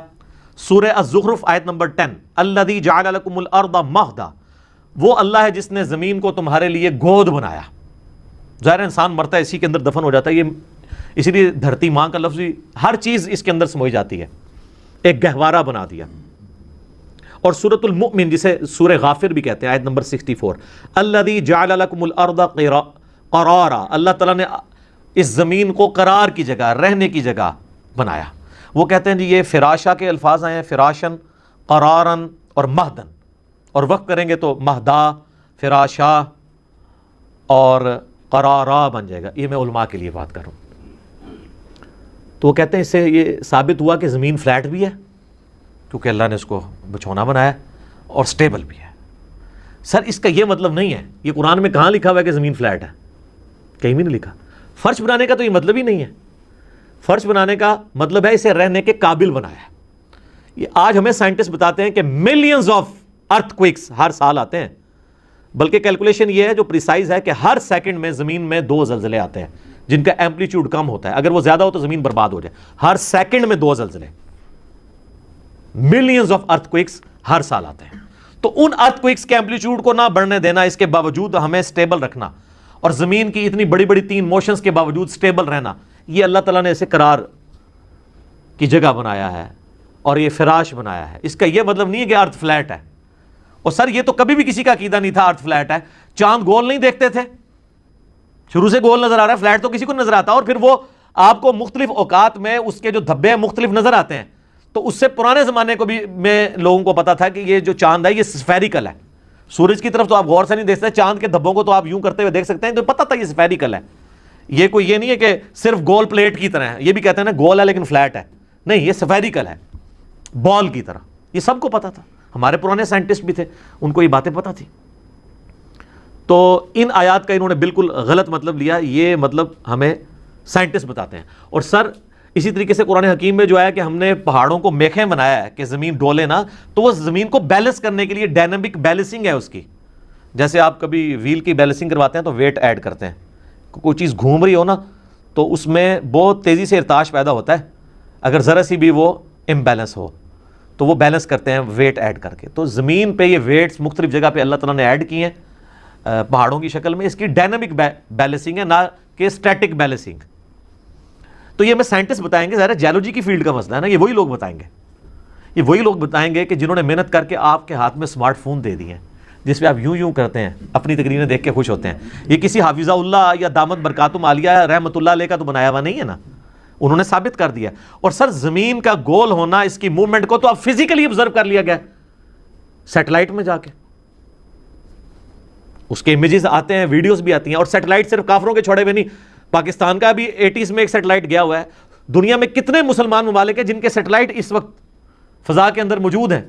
سورہ الزخرف آیت نمبر 10 الذی جعل لکم الارض مہدا, وہ اللہ ہے جس نے زمین کو تمہارے لیے گود بنایا. ظاہر انسان مرتا ہے اسی کے اندر دفن ہو جاتا ہے, یہ اسی لیے دھرتی ماں کا لفظ ہر چیز اس کے اندر سموئی جاتی ہے, ایک گہوارہ بنا دیا. اور سورۃ المؤمن جسے سورہ غافر بھی کہتے ہیں آیت نمبر 64 الذی جعل لکم الارض قرارا, اللہ تعالیٰ نے اس زمین کو قرار کی جگہ, رہنے کی جگہ بنایا. وہ کہتے ہیں جی یہ فراشا کے الفاظ آئے ہیں, فراشن, قرارن اور مہدن, اور وقت کریں گے تو مہدا, فراشا اور قرارا بن جائے گا. یہ میں علماء کے لیے بات کر رہا ہوں. تو وہ کہتے ہیں اس سے یہ ثابت ہوا کہ زمین فلیٹ بھی ہے کیونکہ اللہ نے اس کو بچھونا بنایا اور سٹیبل بھی ہے. سر اس کا یہ مطلب نہیں ہے, یہ قرآن میں کہاں لکھا ہوا ہے کہ زمین فلیٹ ہے؟ کہیں بھی نہیں لکھا. فرش بنانے کا تو یہ مطلب ہی نہیں ہے. فرش بنانے کا مطلب ہے اسے رہنے کے قابل بنایا ہے. یہ آج ہمیں سائنٹسٹ بتاتے ہیں کہ ملینز آف ارتھ کوئکس ہر سال آتے ہیں, بلکہ کیلکولیشن یہ ہے جو پریسائز ہے کہ ہر سیکنڈ میں زمین میں 2 زلزلے آتے ہیں جن کا ایمپلیٹیوڈ کم ہوتا ہے, اگر وہ زیادہ ہو تو زمین برباد ہو جائے. ہر سیکنڈ میں 2 زلزلے, ملینز آف ارتھ کوئکس ہر سال آتے ہیں. تو ان ارتھ کوئکس کے ایمپلیٹیوڈ کو نہ بڑھنے دینا, اس کے باوجود ہمیں سٹیبل رکھنا, اور زمین کی اتنی بڑی بڑی 3 موشنز کے باوجود سٹیبل رہنا, یہ اللہ تعالیٰ نے اسے قرار کی جگہ بنایا ہے اور یہ فراش بنایا ہے. اس کا یہ مطلب نہیں ہے کہ ارتھ فلیٹ ہے. اور سر یہ تو کبھی بھی کسی کا عقیدہ نہیں تھا ارتھ فلیٹ ہے. چاند گول نہیں دیکھتے تھے, شروع سے گول نظر آ رہا ہے, فلیٹ تو کسی کو نظر آتا, اور پھر وہ آپ کو مختلف اوقات میں اس کے جو دھبے مختلف نظر آتے ہیں. تو اس سے پرانے زمانے کو بھی میں لوگوں کو پتا تھا کہ یہ جو چاند ہے یہ سفیریکل ہے. سورج کی طرف تو آپ غور سے نہیں دیکھ سکتے, چاند کے دھبوں کو تو آپ یوں کرتے ہوئے دیکھ سکتے ہیں, تو پتہ تھا یہ سفیریکل ہے. یہ کوئی یہ نہیں ہے کہ صرف گول پلیٹ کی طرح ہے. یہ بھی کہتے ہیں نا گول ہے لیکن فلیٹ ہے, نہیں, یہ سفیریکل ہے, بال کی طرح. یہ سب کو پتا تھا, ہمارے پرانے سائنٹسٹ بھی تھے, ان کو یہ باتیں پتا تھی. تو ان آیات کا انہوں نے بالکل غلط مطلب لیا, یہ مطلب ہمیں سائنٹسٹ بتاتے ہیں. اور سر اسی طریقے سے قرآن حکیم میں جو ہے کہ ہم نے پہاڑوں کو میخیں بنایا ہے کہ زمین ڈولے نہ, تو وہ زمین کو بیلنس کرنے کے لیے ڈائنامک بیلنسنگ ہے اس کی. جیسے آپ کبھی ویل کی بیلنسنگ کرواتے ہیں تو ویٹ ایڈ کرتے ہیں, کوئی چیز گھوم رہی ہو نا تو اس میں بہت تیزی سے ارتعاش پیدا ہوتا ہے, اگر ذرا سی بھی وہ امبیلنس ہو تو وہ بیلنس کرتے ہیں ویٹ ایڈ کر کے. تو زمین پہ یہ ویٹس مختلف جگہ پہ اللہ تعالیٰ نے ایڈ کی ہیں پہاڑوں کی شکل میں. اس کی ڈائنامک بیلنسنگ ہے, نہ کہ اسٹیٹک بیلنسنگ. تو یہ ہمیں سائنٹسٹ بتائیں گے, ظاہر جیولوجی کی فیلڈ کا مسئلہ ہے نا, یہ وہی لوگ بتائیں گے. یہ وہی لوگ بتائیں گے کہ جنہوں نے محنت کر کے آپ کے ہاتھ میں اسمارٹ فون دے دیے ہیں جس پہ آپ یوں یوں کرتے ہیں, اپنی تقریریں دیکھ کے خوش ہوتے ہیں. یہ کسی حافظہ اللہ یا دامت برکاتم عالیہ رحمۃ اللہ علیہ کا تو بنایا ہوا نہیں ہے نا, انہوں نے ثابت کر دیا. اور سر زمین کا گول ہونا, اس کی موومنٹ کو تو اب فزیکلی آبزرو کر لیا گیا سیٹلائٹ میں جا کے. اس کے امیجز آتے ہیں, ویڈیوز بھی آتی ہیں. اور سیٹلائٹ صرف کافروں کے چھوڑے ہوئے نہیں, پاکستان کا بھی 80s میں ایک سیٹلائٹ گیا ہوا ہے. دنیا میں کتنے مسلمان ممالک ہیں جن کے سیٹلائٹ اس وقت فضا کے اندر موجود ہیں,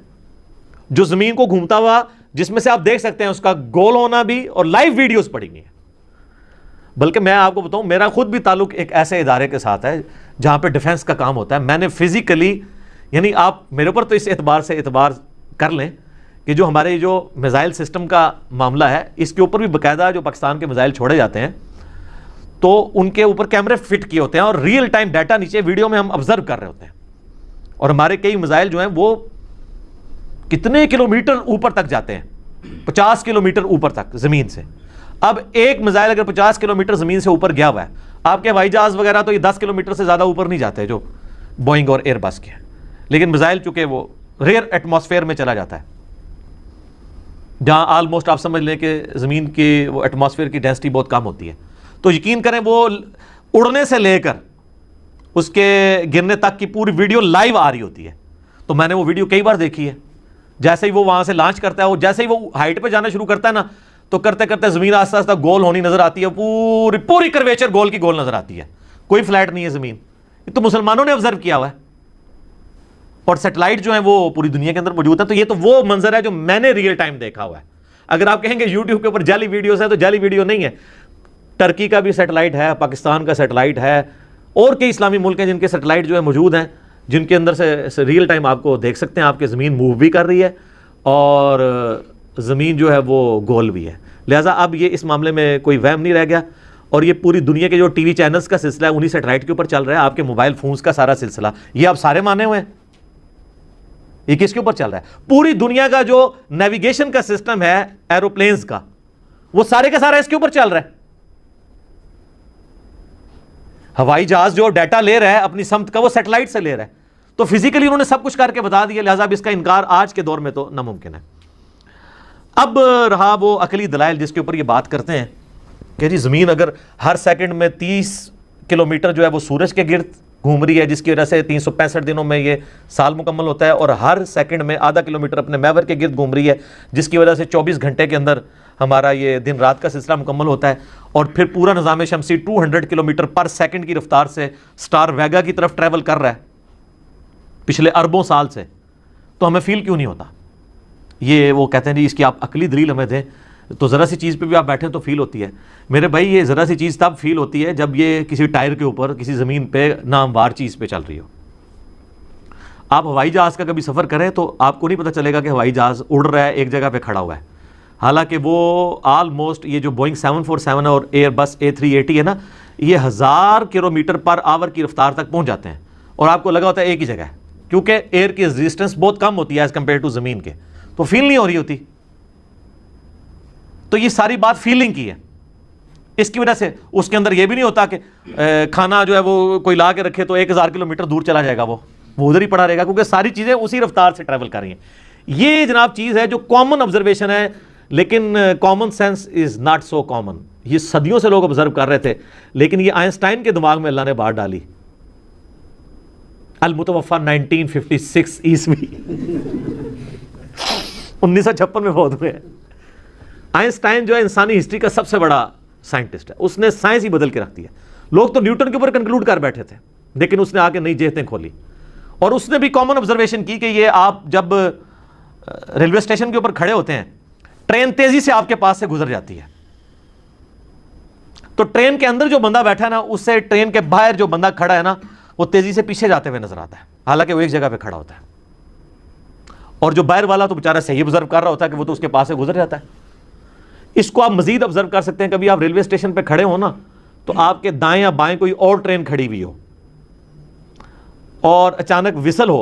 جو زمین کو گھومتا ہوا, جس میں سے آپ دیکھ سکتے ہیں اس کا گول ہونا بھی, اور لائیو ویڈیوز پڑی ہوئی ہیں. بلکہ میں آپ کو بتاؤں, میرا خود بھی تعلق ایک ایسے ادارے کے ساتھ ہے جہاں پہ ڈیفنس کا کام ہوتا ہے. میں نے فزیکلی, یعنی آپ میرے اوپر تو اس اعتبار سے اعتبار کر لیں کہ جو ہمارے جو میزائل سسٹم کا معاملہ ہے, اس کے اوپر بھی باقاعدہ جو پاکستان کے میزائل چھوڑے جاتے ہیں تو ان کے اوپر کیمرے فٹ کیے ہوتے ہیں, اور ریئل ٹائم ڈیٹا نیچے ویڈیو میں ہم آبزرو کر رہے ہوتے ہیں. اور ہمارے کئی میزائل جو ہیں وہ کتنے کلومیٹر اوپر تک جاتے ہیں, 50 کلومیٹر اوپر تک زمین سے. اب ایک میزائل اگر 50 کلومیٹر زمین سے اوپر گیا ہوا ہے, آپ کے ہوائی جہاز وغیرہ تو یہ 10 کلومیٹر سے زیادہ اوپر نہیں جاتے جو بوئنگ اور ایئر بس کے ہیں, لیکن میزائل چونکہ وہ ریئر ایٹماسفیئر میں چلا جاتا ہے, جہاں آلموسٹ آپ سمجھ لیں کہ زمین کی وہ ایٹماسفیئر کی ڈینسٹی بہت کم ہوتی ہے. تو یقین کریں وہ اڑنے سے لے کر اس کے گرنے تک کی پوری ویڈیو لائیو آ رہی ہوتی ہے. تو میں نے وہ ویڈیو کئی بار دیکھی ہے. جیسے ہی وہ وہاں سے لانچ کرتا ہے, وہ جیسے ہی وہ ہائٹ پہ جانا شروع کرتا ہے نا, تو کرتے کرتے زمین آہستہ آہستہ گول ہونی نظر آتی ہے, پوری پوری کرویچر گول کی گول نظر آتی ہے, کوئی فلیٹ نہیں ہے زمین. یہ تو مسلمانوں نے آبزرو کیا ہوا ہے, اور سیٹلائٹ جو ہیں وہ پوری دنیا کے اندر موجود ہیں. تو یہ تو وہ منظر ہے جو میں نے ریئل ٹائم دیکھا ہوا ہے. اگر آپ کہیں گے یوٹیوب کے اوپر جعلی ویڈیوز ہیں, تو جعلی ویڈیو نہیں ہے. ٹرکی کا بھی سیٹلائٹ ہے, پاکستان کا سیٹلائٹ ہے, اور کئی اسلامی ملک ہیں جن کے سیٹلائٹ جو ہے موجود ہیں, جن کے اندر سے ریئل ٹائم آپ کو دیکھ سکتے ہیں آپ کے زمین موو بھی کر رہی ہے اور زمین جو ہے وہ گول بھی ہے. لہٰذا اب یہ اس معاملے میں کوئی وہم نہیں رہ گیا, اور یہ پوری دنیا کے جو ٹی وی چینلز کا سلسلہ ہے انہی سیٹلائٹ کے اوپر چل رہا ہے, آپ کے موبائل فونز کا سارا سلسلہ یہ آپ سارے مانے ہوئے ہیں. یہ کس کے اوپر چل رہا ہے؟ پوری دنیا کا جو نیویگیشن کا سسٹم ہے ایروپلینز کا, وہ سارے کا سارا اس کے اوپر چل رہا ہے. ہوائی جہاز جو ڈیٹا لے رہا ہے اپنی سمت کا, وہ سیٹلائٹ سے لے رہا ہے. تو فزیکلی انہوں نے سب کچھ کر کے بتا دیا, لہٰذا اب اس کا انکار آج کے دور میں تو ناممکن ہے. اب رہا وہ عقلی دلائل جس کے اوپر یہ بات کرتے ہیں کہ جی زمین اگر ہر سیکنڈ میں 30 کلومیٹر جو ہے وہ سورج کے گرد گھوم رہی ہے, جس کی وجہ سے 365 دنوں میں یہ سال مکمل ہوتا ہے, اور ہر سیکنڈ میں آدھا کلومیٹر اپنے محور کے گرد گھوم رہی ہے, جس کی وجہ سے 24 گھنٹے کے اندر ہمارا یہ دن رات کا سلسلہ مکمل ہوتا ہے, اور پھر پورا نظام شمسی 200 کلومیٹر پر سیکنڈ کی رفتار سے سٹار ویگا کی طرف ٹریول کر رہا ہے پچھلے اربوں سال سے, تو ہمیں فیل کیوں نہیں ہوتا؟ یہ وہ کہتے ہیں جی اس کی آپ عقلی دلیل ہمیں دیں. تو ذرا سی چیز پہ بھی آپ بیٹھیں تو فیل ہوتی ہے. میرے بھائی یہ ذرا سی چیز تب فیل ہوتی ہے جب یہ کسی ٹائر کے اوپر کسی زمین پہ ناموار چیز پہ چل رہی ہو. آپ ہوائی جہاز کا کبھی سفر کریں تو آپ کو نہیں پتہ چلے گا کہ ہوائی جہاز اڑ رہا ہے ایک جگہ پہ کھڑا ہوا ہے, حالانکہ وہ آلموسٹ یہ جو بوئنگ 747 اور ایئر بس A380 ہے نا, یہ 1000 کلومیٹر پر آور کی رفتار تک پہنچ جاتے ہیں, اور آپ کو لگا ہوتا ہے ایک ہی جگہ ہے, کیونکہ ایئر کی ریزسٹنس بہت کم ہوتی ہے ایز کمپیئر ٹو زمین کے, تو فیل نہیں ہو رہی ہوتی. تو یہ ساری بات فیلنگ کی ہے. اس کی وجہ سے اس کے اندر یہ بھی نہیں ہوتا کہ کھانا جو ہے وہ کوئی لا کے رکھے تو 1000 کلومیٹر دور چلا جائے گا, وہ ادھر ہی پڑا رہے گا, کیونکہ ساری چیزیں اسی رفتار سے ٹریول کر رہی ہیں. یہ جناب چیز ہے جو کامن آبزرویشن ہے, لیکن common sense is not so common. یہ صدیوں سے لوگ آبزرو کر رہے تھے, لیکن یہ آئنسٹائن کے دماغ میں اللہ نے بات ڈالی. المتوفا 1956 عیسوی 1956 میں فوت ہوئے. آئنسٹائن جو ہے انسانی ہسٹری کا سب سے بڑا سائنٹسٹ ہے, اس نے سائنس ہی بدل کے رکھ دیا. لوگ تو نیوٹن کے اوپر کنکلوڈ کر بیٹھے تھے, لیکن اس نے آ کے نئی جہتیں کھولی, اور اس نے بھی کامن آبزرویشن کی کہ یہ آپ جب ریلوے اسٹیشن کے اوپر کھڑے ہوتے ہیں, ٹرین تیزی سے آپ کے پاس سے گزر جاتی ہے, تو ٹرین کے اندر جو بندہ بیٹھا ہے نا, اس سے ٹرین کے باہر جو بندہ کھڑا ہے نا, وہ تیزی سے پیچھے جاتے ہوئے نظر آتا ہے, حالانکہ وہ ایک جگہ پہ کھڑا ہوتا ہے. اور جو باہر والا تو بیچارہ صحیح آبزرو کر رہا ہوتا ہے کہ وہ تو اس کے پاس سے گزر جاتا ہے. اس کو آپ مزید آبزرو کر سکتے ہیں, کبھی آپ ریلوے اسٹیشن پہ کھڑے ہو نا, تو آپ کے دائیں یا بائیں کوئی اور ٹرین کھڑی ہوئی ہو, اور اچانک وسل ہو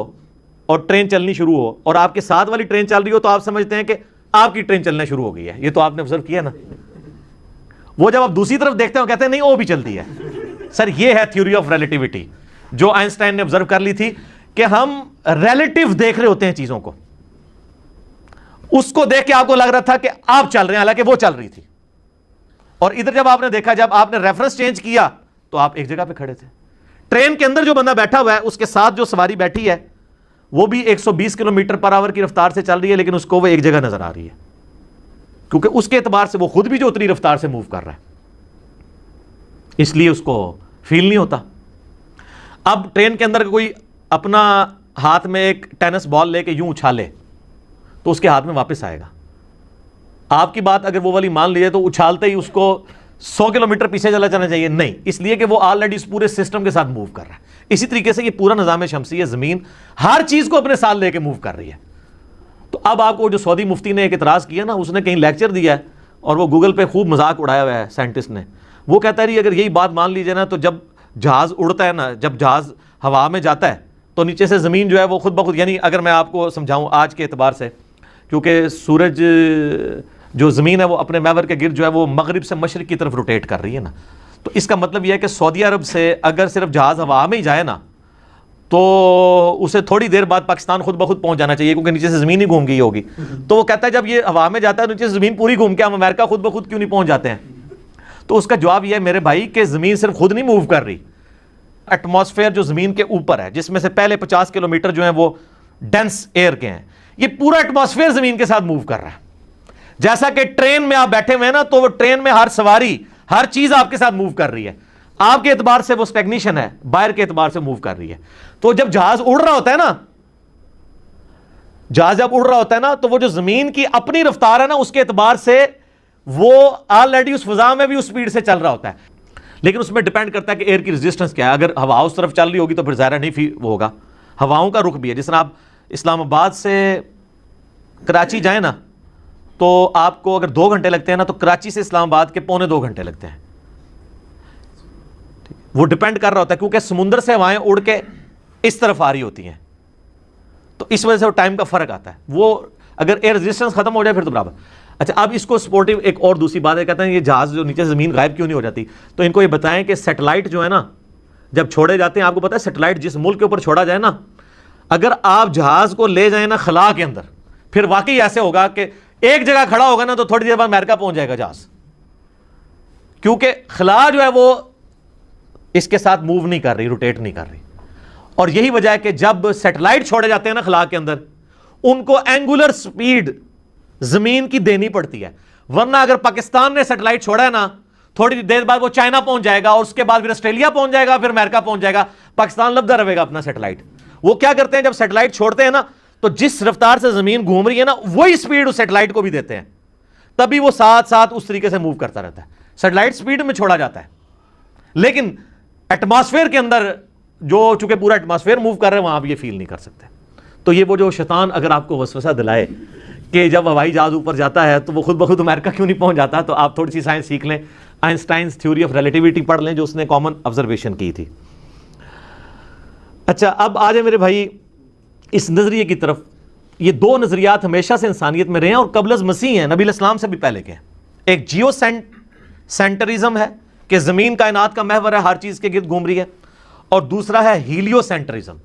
اور ٹرین چلنی شروع ہو, اور آپ کے ساتھ والی ٹرین چل رہی ہو, تو آپ سمجھتے ہیں کہ آپ کی ٹرین چلنا شروع ہو گئی ہے. یہ تو آپ نے آبزرو کیا نا. وہ جب آپ دوسری طرف دیکھتے ہیں کہتے ہیں نہیں وہ بھی چلتی ہے. سر یہ ہے تھیوری آف ریلیٹیوٹی جو آئنسٹائن نے آبزرو کر لی تھی, کہ ہم ریلیٹیو دیکھ رہے ہوتے ہیں چیزوں کو. اس کو دیکھ کے آپ کو لگ رہا تھا کہ آپ چل رہے ہیں, حالانکہ وہ چل رہی تھی. اور ادھر جب آپ نے دیکھا, جب آپ نے ریفرنس چینج کیا, تو آپ ایک جگہ پہ کھڑے تھے. ٹرین کے اندر جو بندہ بیٹھا ہوا ہے, اس کے ساتھ جو سواری بیٹھی ہے, وہ بھی 120 کلومیٹر پر آور کی رفتار سے چل رہی ہے, لیکن اس کو وہ ایک جگہ نظر آ رہی ہے, کیونکہ اس کے اعتبار سے وہ خود بھی جو اتنی رفتار سے موو کر رہا ہے, اس لیے اس کو فیل نہیں ہوتا. اب ٹرین کے اندر کوئی اپنا ہاتھ میں ایک ٹینس بال لے کے یوں اچھالے, تو اس کے ہاتھ میں واپس آئے گا. آپ کی بات اگر وہ والی مان لیجیے تو اچھالتے ہی اس کو 100 کلومیٹر پیچھے چلا جانا چاہیے, نہیں, اس لیے کہ وہ آلریڈی اس پورے سسٹم کے ساتھ موو کر رہا ہے. اسی طریقے سے یہ پورا نظام شمسی ہے, زمین ہر چیز کو اپنے ساتھ لے کے موو کر رہی ہے. تو اب آپ کو جو سعودی مفتی نے ایک اعتراض کیا نا, اس نے کہیں لیکچر دیا ہے, اور وہ گوگل پہ خوب مذاق اڑایا ہوا ہے سائنٹسٹ نے. وہ کہتا ہے اگر یہی بات مان لیجیے نا, تو جب جہاز اڑتا ہے نا, جب جہاز ہوا میں جاتا ہے, تو نیچے سے زمین جو ہے وہ خود بخود, یعنی اگر میں آپ کو سمجھاؤں آج کے اعتبار سے, کیونکہ سورج جو زمین ہے وہ اپنے محور کے گرد جو ہے وہ مغرب سے مشرق کی طرف روٹیٹ کر رہی ہے نا, تو اس کا مطلب یہ ہے کہ سعودی عرب سے اگر صرف جہاز ہوا میں ہی جائے نا, تو اسے تھوڑی دیر بعد پاکستان خود بخود پہنچ جانا چاہیے, کیونکہ نیچے سے زمین ہی گھوم گئی ہوگی. تو وہ کہتا ہے جب یہ ہوا میں جاتا ہے تو نیچے سے زمین پوری گھوم کے ہم امریکہ خود بخود کیوں نہیں پہنچ جاتے ہیں؟ تو اس کا جواب یہ ہے میرے بھائی کہ زمین صرف خود نہیں موو کر رہی, ایٹماسفیئر جو زمین کے اوپر ہے, جس میں سے پہلے 50 کلومیٹر جو ہیں وہ ڈینس ایئر کے ہیں, یہ پورا ایٹماسفیئر زمین کے ساتھ موو کر رہا ہے. جیسا کہ ٹرین میں آپ بیٹھے ہوئے ہیں نا, تو وہ ٹرین میں ہر سواری, ہر چیز آپ کے ساتھ موو کر رہی ہے. آپ کے اعتبار سے وہ اسٹیگنیشن ہے, باہر کے اعتبار سے موو کر رہی ہے. تو جب جہاز اڑ رہا ہوتا ہے نا, جہاز جب اڑ رہا ہوتا ہے نا, تو وہ جو زمین کی اپنی رفتار ہے نا, اس کے اعتبار سے وہ آلریڈی اس فضا میں بھی اس سپیڈ سے چل رہا ہوتا ہے. لیکن اس میں ڈیپینڈ کرتا ہے کہ ایئر کی ریزسٹنس کیا ہے. اگر ہوا اس طرف چل رہی ہوگی تو پھر ظاہر نہیں وہ ہوگا, ہواؤں کا رخ بھی ہے. جس طرح آپ اسلام آباد سے کراچی جائیں نا تو آپ کو اگر 2 گھنٹے لگتے ہیں نا تو کراچی سے اسلام آباد کے 1.25 گھنٹے لگتے ہیں. وہ ڈیپینڈ کر رہا ہوتا ہے کیونکہ سمندر سے ہوائیں اڑ کے اس طرف آ رہی ہوتی ہیں, تو اس وجہ سے وہ ٹائم کا فرق آتا ہے. وہ اگر ایئر ریزسٹنس ختم ہو جائے پھر تو برابر. اچھا اب اس کو سپورٹیو ایک اور دوسری بات ہے, کہتے ہیں یہ جہاز جو نیچے سے زمین غائب کیوں نہیں ہو جاتی, تو ان کو یہ بتائیں کہ سیٹلائٹ جو ہے نا جب چھوڑے جاتے ہیں, آپ کو پتا ہے سیٹلائٹ جس ملک کے اوپر چھوڑا جائے نا, اگر آپ جہاز کو لے جائیں نا خلا کے اندر, پھر واقعی ایسے ہوگا کہ ایک جگہ کھڑا ہوگا نا تو تھوڑی دیر بعد امریکہ پہنچ جائے گا جہاز, کیونکہ خلا جو ہے وہ اس کے ساتھ موو نہیں کر رہی, روٹیٹ نہیں کر رہی. اور یہی وجہ ہے کہ جب سیٹلائٹ چھوڑے جاتے ہیں نا خلا کے اندر, ان کو اینگولر سپیڈ زمین کی دینی پڑتی ہے, ورنہ اگر پاکستان نے سیٹلائٹ چھوڑا ہے نا تھوڑی دیر بعد وہ چائنا پہنچ جائے گا, اور اس کے بعد پھر آسٹریلیا پہنچ جائے گا, پھر امریکہ پہنچ جائے گا, پاکستان لبدا رہے گا اپنا سیٹلائٹ. وہ کیا کرتے ہیں جب سیٹلائٹ چھوڑتے ہیں نا تو جس رفتار سے زمین گھوم رہی ہے نا وہی سپیڈ اس سیٹلائٹ کو بھی دیتے ہیں, تبھی وہ ساتھ ساتھ اس طریقے سے موو کرتا رہتا ہے. سیٹلائٹ سپیڈ میں چھوڑا جاتا ہے, لیکن ایٹماسفیئر کے اندر جو چونکہ پورا ایٹماسفیئر موو کر رہے ہیں وہاں آپ یہ فیل نہیں کر سکتے. تو یہ وہ جو شیطان اگر آپ کو وسوسہ دلائے کہ جب ہوائی جہاز اوپر جاتا ہے تو وہ خود بخود امریکہ کیوں نہیں پہنچ جاتا, تو آپ تھوڑی سی سائنس سیکھ لیں, آئنسٹائنز تھیوری آف ریلیٹیوٹی پڑھ لیں جو اس نے کامن آبزرویشن کی تھی. اچھا اب آ جائیں میرے بھائی اس نظریے کی طرف. یہ 2 نظریات ہمیشہ سے انسانیت میں رہے ہیں اور قبل از مسیح ہیں, نبی علیہ السلام سے بھی پہلے کے ہیں. ایک جیو سینٹرزم ہے کہ زمین کائنات کا محور ہے, ہر چیز کے گرد گھوم رہی ہے, اور دوسرا ہے ہیلیو سینٹرزم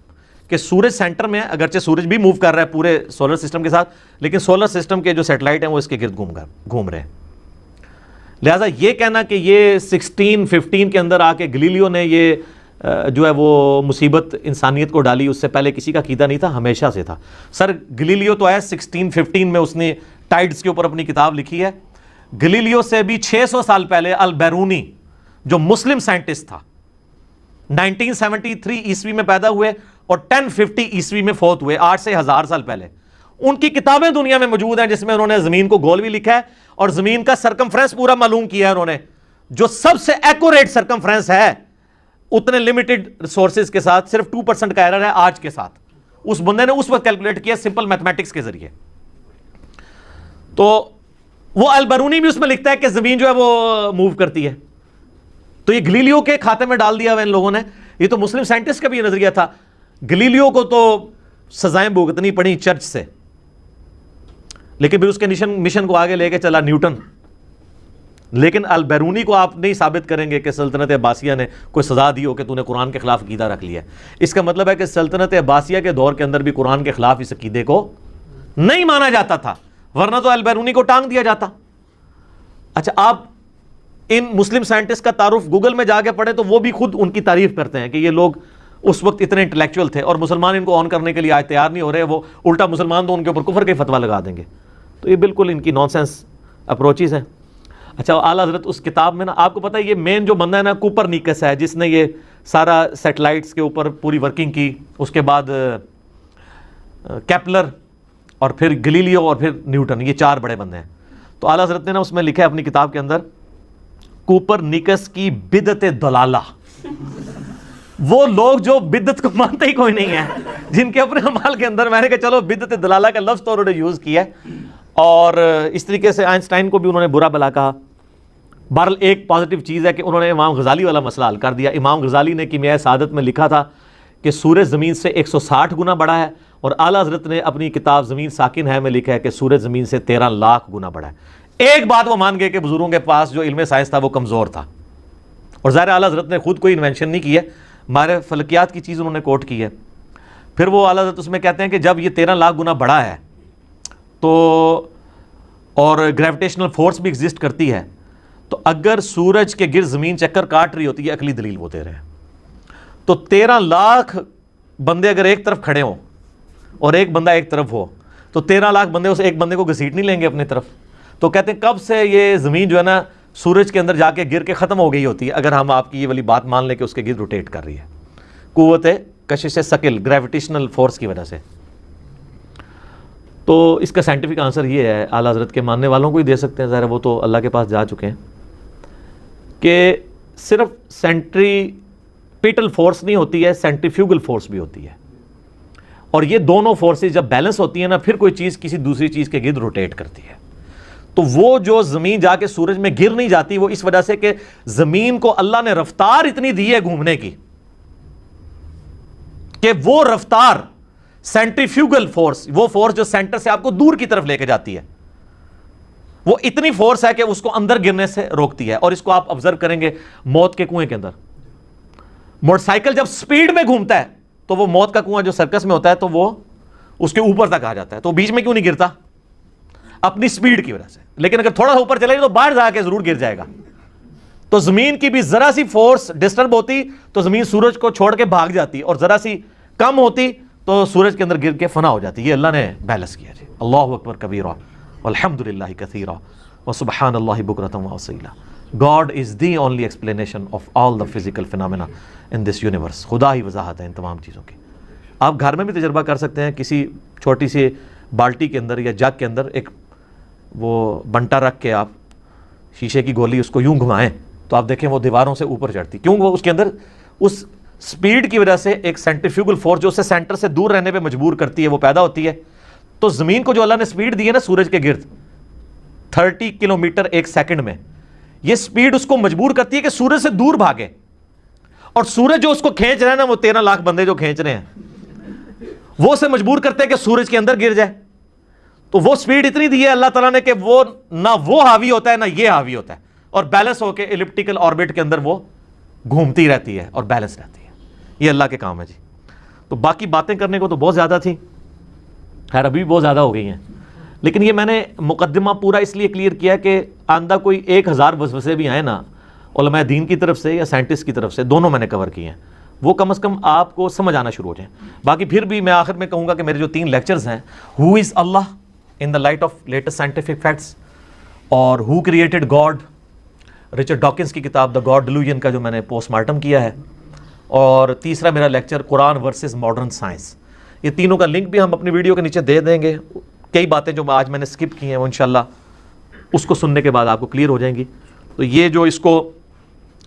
کہ سورج سینٹر میں ہے, اگرچہ سورج بھی موو کر رہا ہے پورے سولر سسٹم کے ساتھ, لیکن سولر سسٹم کے جو سیٹلائٹ ہیں وہ اس کے گرد گھوم رہے ہیں. لہٰذا یہ کہنا کہ یہ 1615 کے اندر آ کے گلیلیو نے یہ جو ہے وہ مصیبت انسانیت کو ڈالی, اس سے پہلے کسی کا عقیدہ نہیں تھا, ہمیشہ سے تھا. سر گلیلیو تو ہے 1615 میں اس نے ٹائڈز کے اوپر اپنی کتاب لکھی ہے. گلیلیو سے بھی 600 سال پہلے البیرونی جو مسلم سائنٹسٹ تھا 1973 عیسوی میں پیدا ہوئے اور 1050 عیسوی میں فوت ہوئے, 8 سے 1000 سال پہلے. ان کی کتابیں دنیا میں موجود ہیں جس میں انہوں نے زمین کو گول بھی لکھا ہے اور زمین کا سرکمفرنس پورا معلوم کیا ہے انہوں نے, جو سب سے ایکوریٹ سرکمفرنس ہے اتنے لمیٹڈ ریسورسز کے ساتھ, صرف 2% کا ایرر ہے آج کے ساتھ. اس بندے نے اس وقت کیلکولیٹ کیا سمپل میتھمیٹکس کے ذریعے. تو وہ البرونی بھی اس میں لکھتا ہے کہ زمین جو ہے وہ موو کرتی ہے. تو یہ گلیلیو کے کھاتے میں ڈال دیا ہوا ان لوگوں نے. یہ تو مسلم سائنٹسٹ کا بھی یہ نظریہ تھا. گلیلیو کو تو سزائیں بھگتنی پڑی چرچ سے, لیکن پھر اس کے مشن کو آگے لے کے چلا نیوٹن. لیکن البیرونی کو آپ نہیں ثابت کریں گے کہ سلطنت عباسیہ نے کوئی سزا دی ہو کہ تو نے قرآن کے خلاف عقیدہ رکھ لیا. اس کا مطلب ہے کہ سلطنت عباسیہ کے دور کے اندر بھی قرآن کے خلاف اس عقیدے کو نہیں مانا جاتا تھا, ورنہ تو البیرونی کو ٹانگ دیا جاتا. اچھا آپ ان مسلم سائنٹسٹ کا تعارف گوگل میں جا کے پڑھیں تو وہ بھی خود ان کی تعریف کرتے ہیں کہ یہ لوگ اس وقت اتنے انٹلیکچوئل تھے اور مسلمان ان کو آن کرنے کے لیے آج تیار نہیں ہو رہے, وہ الٹا مسلمان تو ان کے اوپر کفر کے فتویٰ لگا دیں گے. تو یہ بالکل ان کی نان سینس اپروچز ہیں. اچھا اعلیٰ حضرت اس کتاب میں نا آپ کو پتہ ہے یہ مین جو بندہ ہے نا کوپرنیکس ہے, جس نے یہ سارا سیٹلائٹس کے اوپر پوری ورکنگ کی. اس کے بعد کیپلر اور پھر گلیلیو اور پھر نیوٹن, یہ 4 بڑے بندے ہیں. تو اعلیٰ حضرت نے نا اس میں لکھا ہے اپنی کتاب کے اندر کوپرنیکس کی بدعت ضلالہ. وہ لوگ جو بدعت کو مانتے ہی کوئی نہیں ہے, جن کے اپنے اعمال کے اندر میں نے کہا چلو بدعت ضلالہ کا لفظ تو انہوں نے یوز کیا ہے, اور اس طریقے سے آئنسٹائن کو بھی انہوں نے برا بلا کہا. بہرحال ایک پازیٹیو چیز ہے کہ انہوں نے امام غزالی والا مسئلہ حل کر دیا. امام غزالی نے کیمیائے سعادت میں لکھا تھا کہ سورج زمین سے 160 گنا بڑا ہے, اور اعلیٰ حضرت نے اپنی کتاب زمین ساکن ہے میں لکھا ہے کہ سورج زمین سے 13 لاکھ گنا بڑا ہے. ایک بات وہ مان گئے کہ بزرگوں کے پاس جو علم سائنس تھا وہ کمزور تھا, اور ظاہر اعلیٰ حضرت نے خود کوئی انوینشن نہیں کی ہے, ہمارے فلکیات کی چیز انہوں نے کوٹ کی ہے. پھر وہ اعلیٰ حضرت اس میں کہتے ہیں کہ جب یہ 13 لاکھ گنا بڑا ہے تو اور گریویٹیشنل فورس بھی ایگزسٹ کرتی ہے, تو اگر سورج کے گرد زمین چکر کاٹ رہی ہوتی ہے, عقلی دلیل وہ دے رہے ہیں, تو 13 لاکھ بندے اگر ایک طرف کھڑے ہوں اور ایک بندہ ایک طرف ہو تو 13 لاکھ بندے اس ایک بندے کو گھسیٹ نہیں لیں گے اپنی طرف. تو کہتے ہیں کب سے یہ زمین جو ہے نا سورج کے اندر جا کے گر کے ختم ہو گئی ہوتی ہے اگر ہم آپ کی یہ والی بات مان لیں کہ اس کے گرد روٹیٹ کر رہی ہے قوت کشش ثقل گریویٹیشنل فورس کی وجہ سے. تو اس کا سائنٹیفک آنسر یہ ہے, اعلیٰ حضرت کے ماننے والوں کو ہی دے سکتے ہیں, ظاہر وہ تو اللہ کے پاس جا چکے ہیں, کہ صرف سینٹریپیٹل فورس نہیں ہوتی ہے, سینٹریفیوگل فورس بھی ہوتی ہے. اور یہ دونوں فورسز جب بیلنس ہوتی ہیں نا پھر کوئی چیز کسی دوسری چیز کے گرد روٹیٹ کرتی ہے. تو وہ جو زمین جا کے سورج میں گر نہیں جاتی وہ اس وجہ سے کہ زمین کو اللہ نے رفتار اتنی دی ہے گھومنے کی کہ وہ رفتار سینٹریفیوگل فورس، وہ فورس جو سینٹر سے آپ کو دور کی طرف لے کے جاتی ہے، وہ اتنی فورس ہے کہ اس کو اندر گرنے سے روکتی ہے. اور اس کو آپ آبزرو کریں گے موت کے کنویں کے اندر، موٹر سائیکل جب سپیڈ میں گھومتا ہے تو وہ موت کا کنواں جو سرکس میں ہوتا ہے تو وہ اس کے اوپر تک آ جاتا ہے، تو بیچ میں کیوں نہیں گرتا؟ اپنی سپیڈ کی وجہ سے. لیکن اگر تھوڑا سا اوپر چلے تو باہر جا کے ضرور گر جائے گا. تو زمین کی بھی ذرا سی فورس ڈسٹرب ہوتی تو زمین سورج کو چھوڑ کے بھاگ جاتی، اور ذرا سی کم ہوتی تو سورج کے اندر گر کے فنا ہو جاتی. یہ اللہ نے بیلنس کیا جی. اللہ اکبر کبیرہ والحمدللہ کثیرہ وسبحان اللہ بکرۃ واصیلا. God is the only explanation of all the physical phenomena in this universe. خدا ہی وضاحت ہے ان تمام چیزوں کی. آپ گھر میں بھی تجربہ کر سکتے ہیں، کسی چھوٹی سی بالٹی کے اندر یا جگ کے اندر ایک وہ بنٹا رکھ کے آپ شیشے کی گولی اس کو یوں گھمائیں تو آپ دیکھیں وہ دیواروں سے اوپر چڑھتی. کیوں؟ وہ اس کے اندر اس سپیڈ کی وجہ سے ایک سینٹریفیوگل فورس جو اسے سینٹر سے دور رہنے پہ مجبور کرتی ہے وہ پیدا ہوتی ہے. تو زمین کو جو اللہ نے سپیڈ دی ہے نا سورج کے گرد 30 کلومیٹر ایک سیکنڈ میں، یہ سپیڈ اس کو مجبور کرتی ہے کہ سورج سے دور بھاگے. اور سورج جو اس کو کھینچ رہا ہے نا، وہ 13 لاکھ بندے جو کھینچ رہے ہیں وہ اسے مجبور کرتے ہیں کہ سورج کے اندر گر جائے. تو وہ سپیڈ اتنی دی ہے اللہ تعالیٰ نے کہ وہ نہ وہ حاوی ہوتا ہے نہ یہ حاوی ہوتا ہے، اور بیلنس ہو کے ایلپٹیکل آربٹ کے اندر وہ گھومتی رہتی ہے اور بیلنس رہتی ہے. یہ اللہ کے کام ہے جی. تو باقی باتیں کرنے کو تو بہت زیادہ تھی، خیر ابھی بھی بہت زیادہ ہو گئی ہیں، لیکن یہ میں نے مقدمہ پورا اس لیے کلیئر کیا کہ آندہ کوئی 1000 وسوسے بھی آئے نا علماء دین کی طرف سے یا سائنٹسٹ کی طرف سے، دونوں میں نے کور کیے ہیں، وہ کم از کم آپ کو سمجھ آنا شروع ہو جائیں. باقی پھر بھی میں آخر میں کہوں گا کہ میرے جو 3 لیکچرز ہیں، who is Allah in the light of latest scientific facts, اور who created God Richard Dawkins کی کتاب دا گاڈ ڈیلوژن کا جو میں نے پوسٹ مارٹم کیا ہے، اور تیسرا میرا لیکچر قرآن ورسز ماڈرن سائنس. یہ تینوں کا لنک بھی ہم اپنی ویڈیو کے نیچے دے دیں گے. کئی باتیں جو آج میں نے سکپ کی ہیں وہ انشاءاللہ اس کو سننے کے بعد آپ کو کلیئر ہو جائیں گی. تو یہ جو اس کو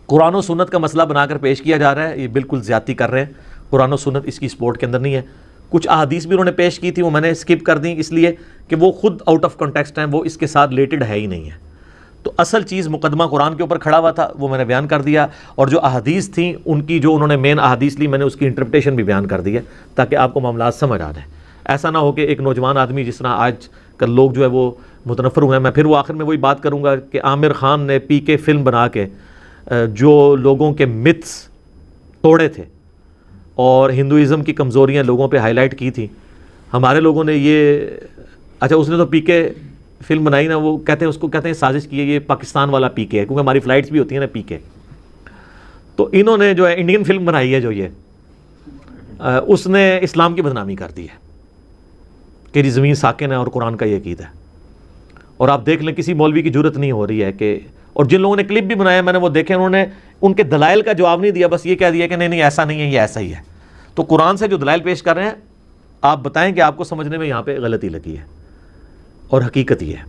قرآن و سنت کا مسئلہ بنا کر پیش کیا جا رہا ہے یہ بالکل زیادتی کر رہے ہیں. قرآن و سنت اس کی سپورٹ کے اندر نہیں ہے. کچھ احادیث بھی انہوں نے پیش کی تھی وہ میں نے سکپ کر دیں اس لیے کہ وہ خود آؤٹ آف کنٹیکسٹ ہیں، وہ اس کے ساتھ ریلیٹڈ ہے ہی نہیں ہے. تو اصل چیز مقدمہ قرآن کے اوپر کھڑا ہوا تھا وہ میں نے بیان کر دیا، اور جو احادیث تھیں ان کی جو انہوں نے مین احادیث لی میں نے اس کی انٹرپریٹیشن بھی بیان کر دی ہے تاکہ آپ کو معاملات سمجھ آ جائیں. ایسا نہ ہو کہ ایک نوجوان آدمی جس طرح آج کل لوگ جو ہے وہ متنفر ہوئے ہیں. میں پھر وہ آخر میں وہی بات کروں گا کہ عامر خان نے پی کے فلم بنا کے جو لوگوں کے متس توڑے تھے اور ہندوازم کی کمزوریاں لوگوں پہ ہائی لائٹ کی تھی، ہمارے لوگوں نے یہ اچھا اس نے تو پی کے فلم بنائی نا، وہ کہتے ہیں اس کو کہتے ہیں سازش کی ہے، یہ پاکستان والا پی کے ہے کیونکہ ہماری فلائٹس بھی ہوتی ہیں نا پی کے. تو انہوں نے جو ہے انڈین فلم بنائی ہے جو یہ اس نے اسلام کی بدنامی کر دی ہے کہ یہ زمین ساکن ہے اور قرآن کا یہ عقیدہ ہے. اور آپ دیکھ لیں کسی مولوی کی جرت نہیں ہو رہی ہے کہ، اور جن لوگوں نے کلپ بھی بنایا میں نے وہ دیکھے، انہوں نے ان کے دلائل کا جواب نہیں دیا، بس یہ کہہ دیا کہ نہیں ایسا نہیں ہے، یہ ایسا ہی ہے. تو قرآن سے جو دلائل پیش کر رہے ہیں آپ بتائیں کہ آپ کو سمجھنے میں یہاں پہ غلطی لگی ہے، اور حقیقت یہ ہے.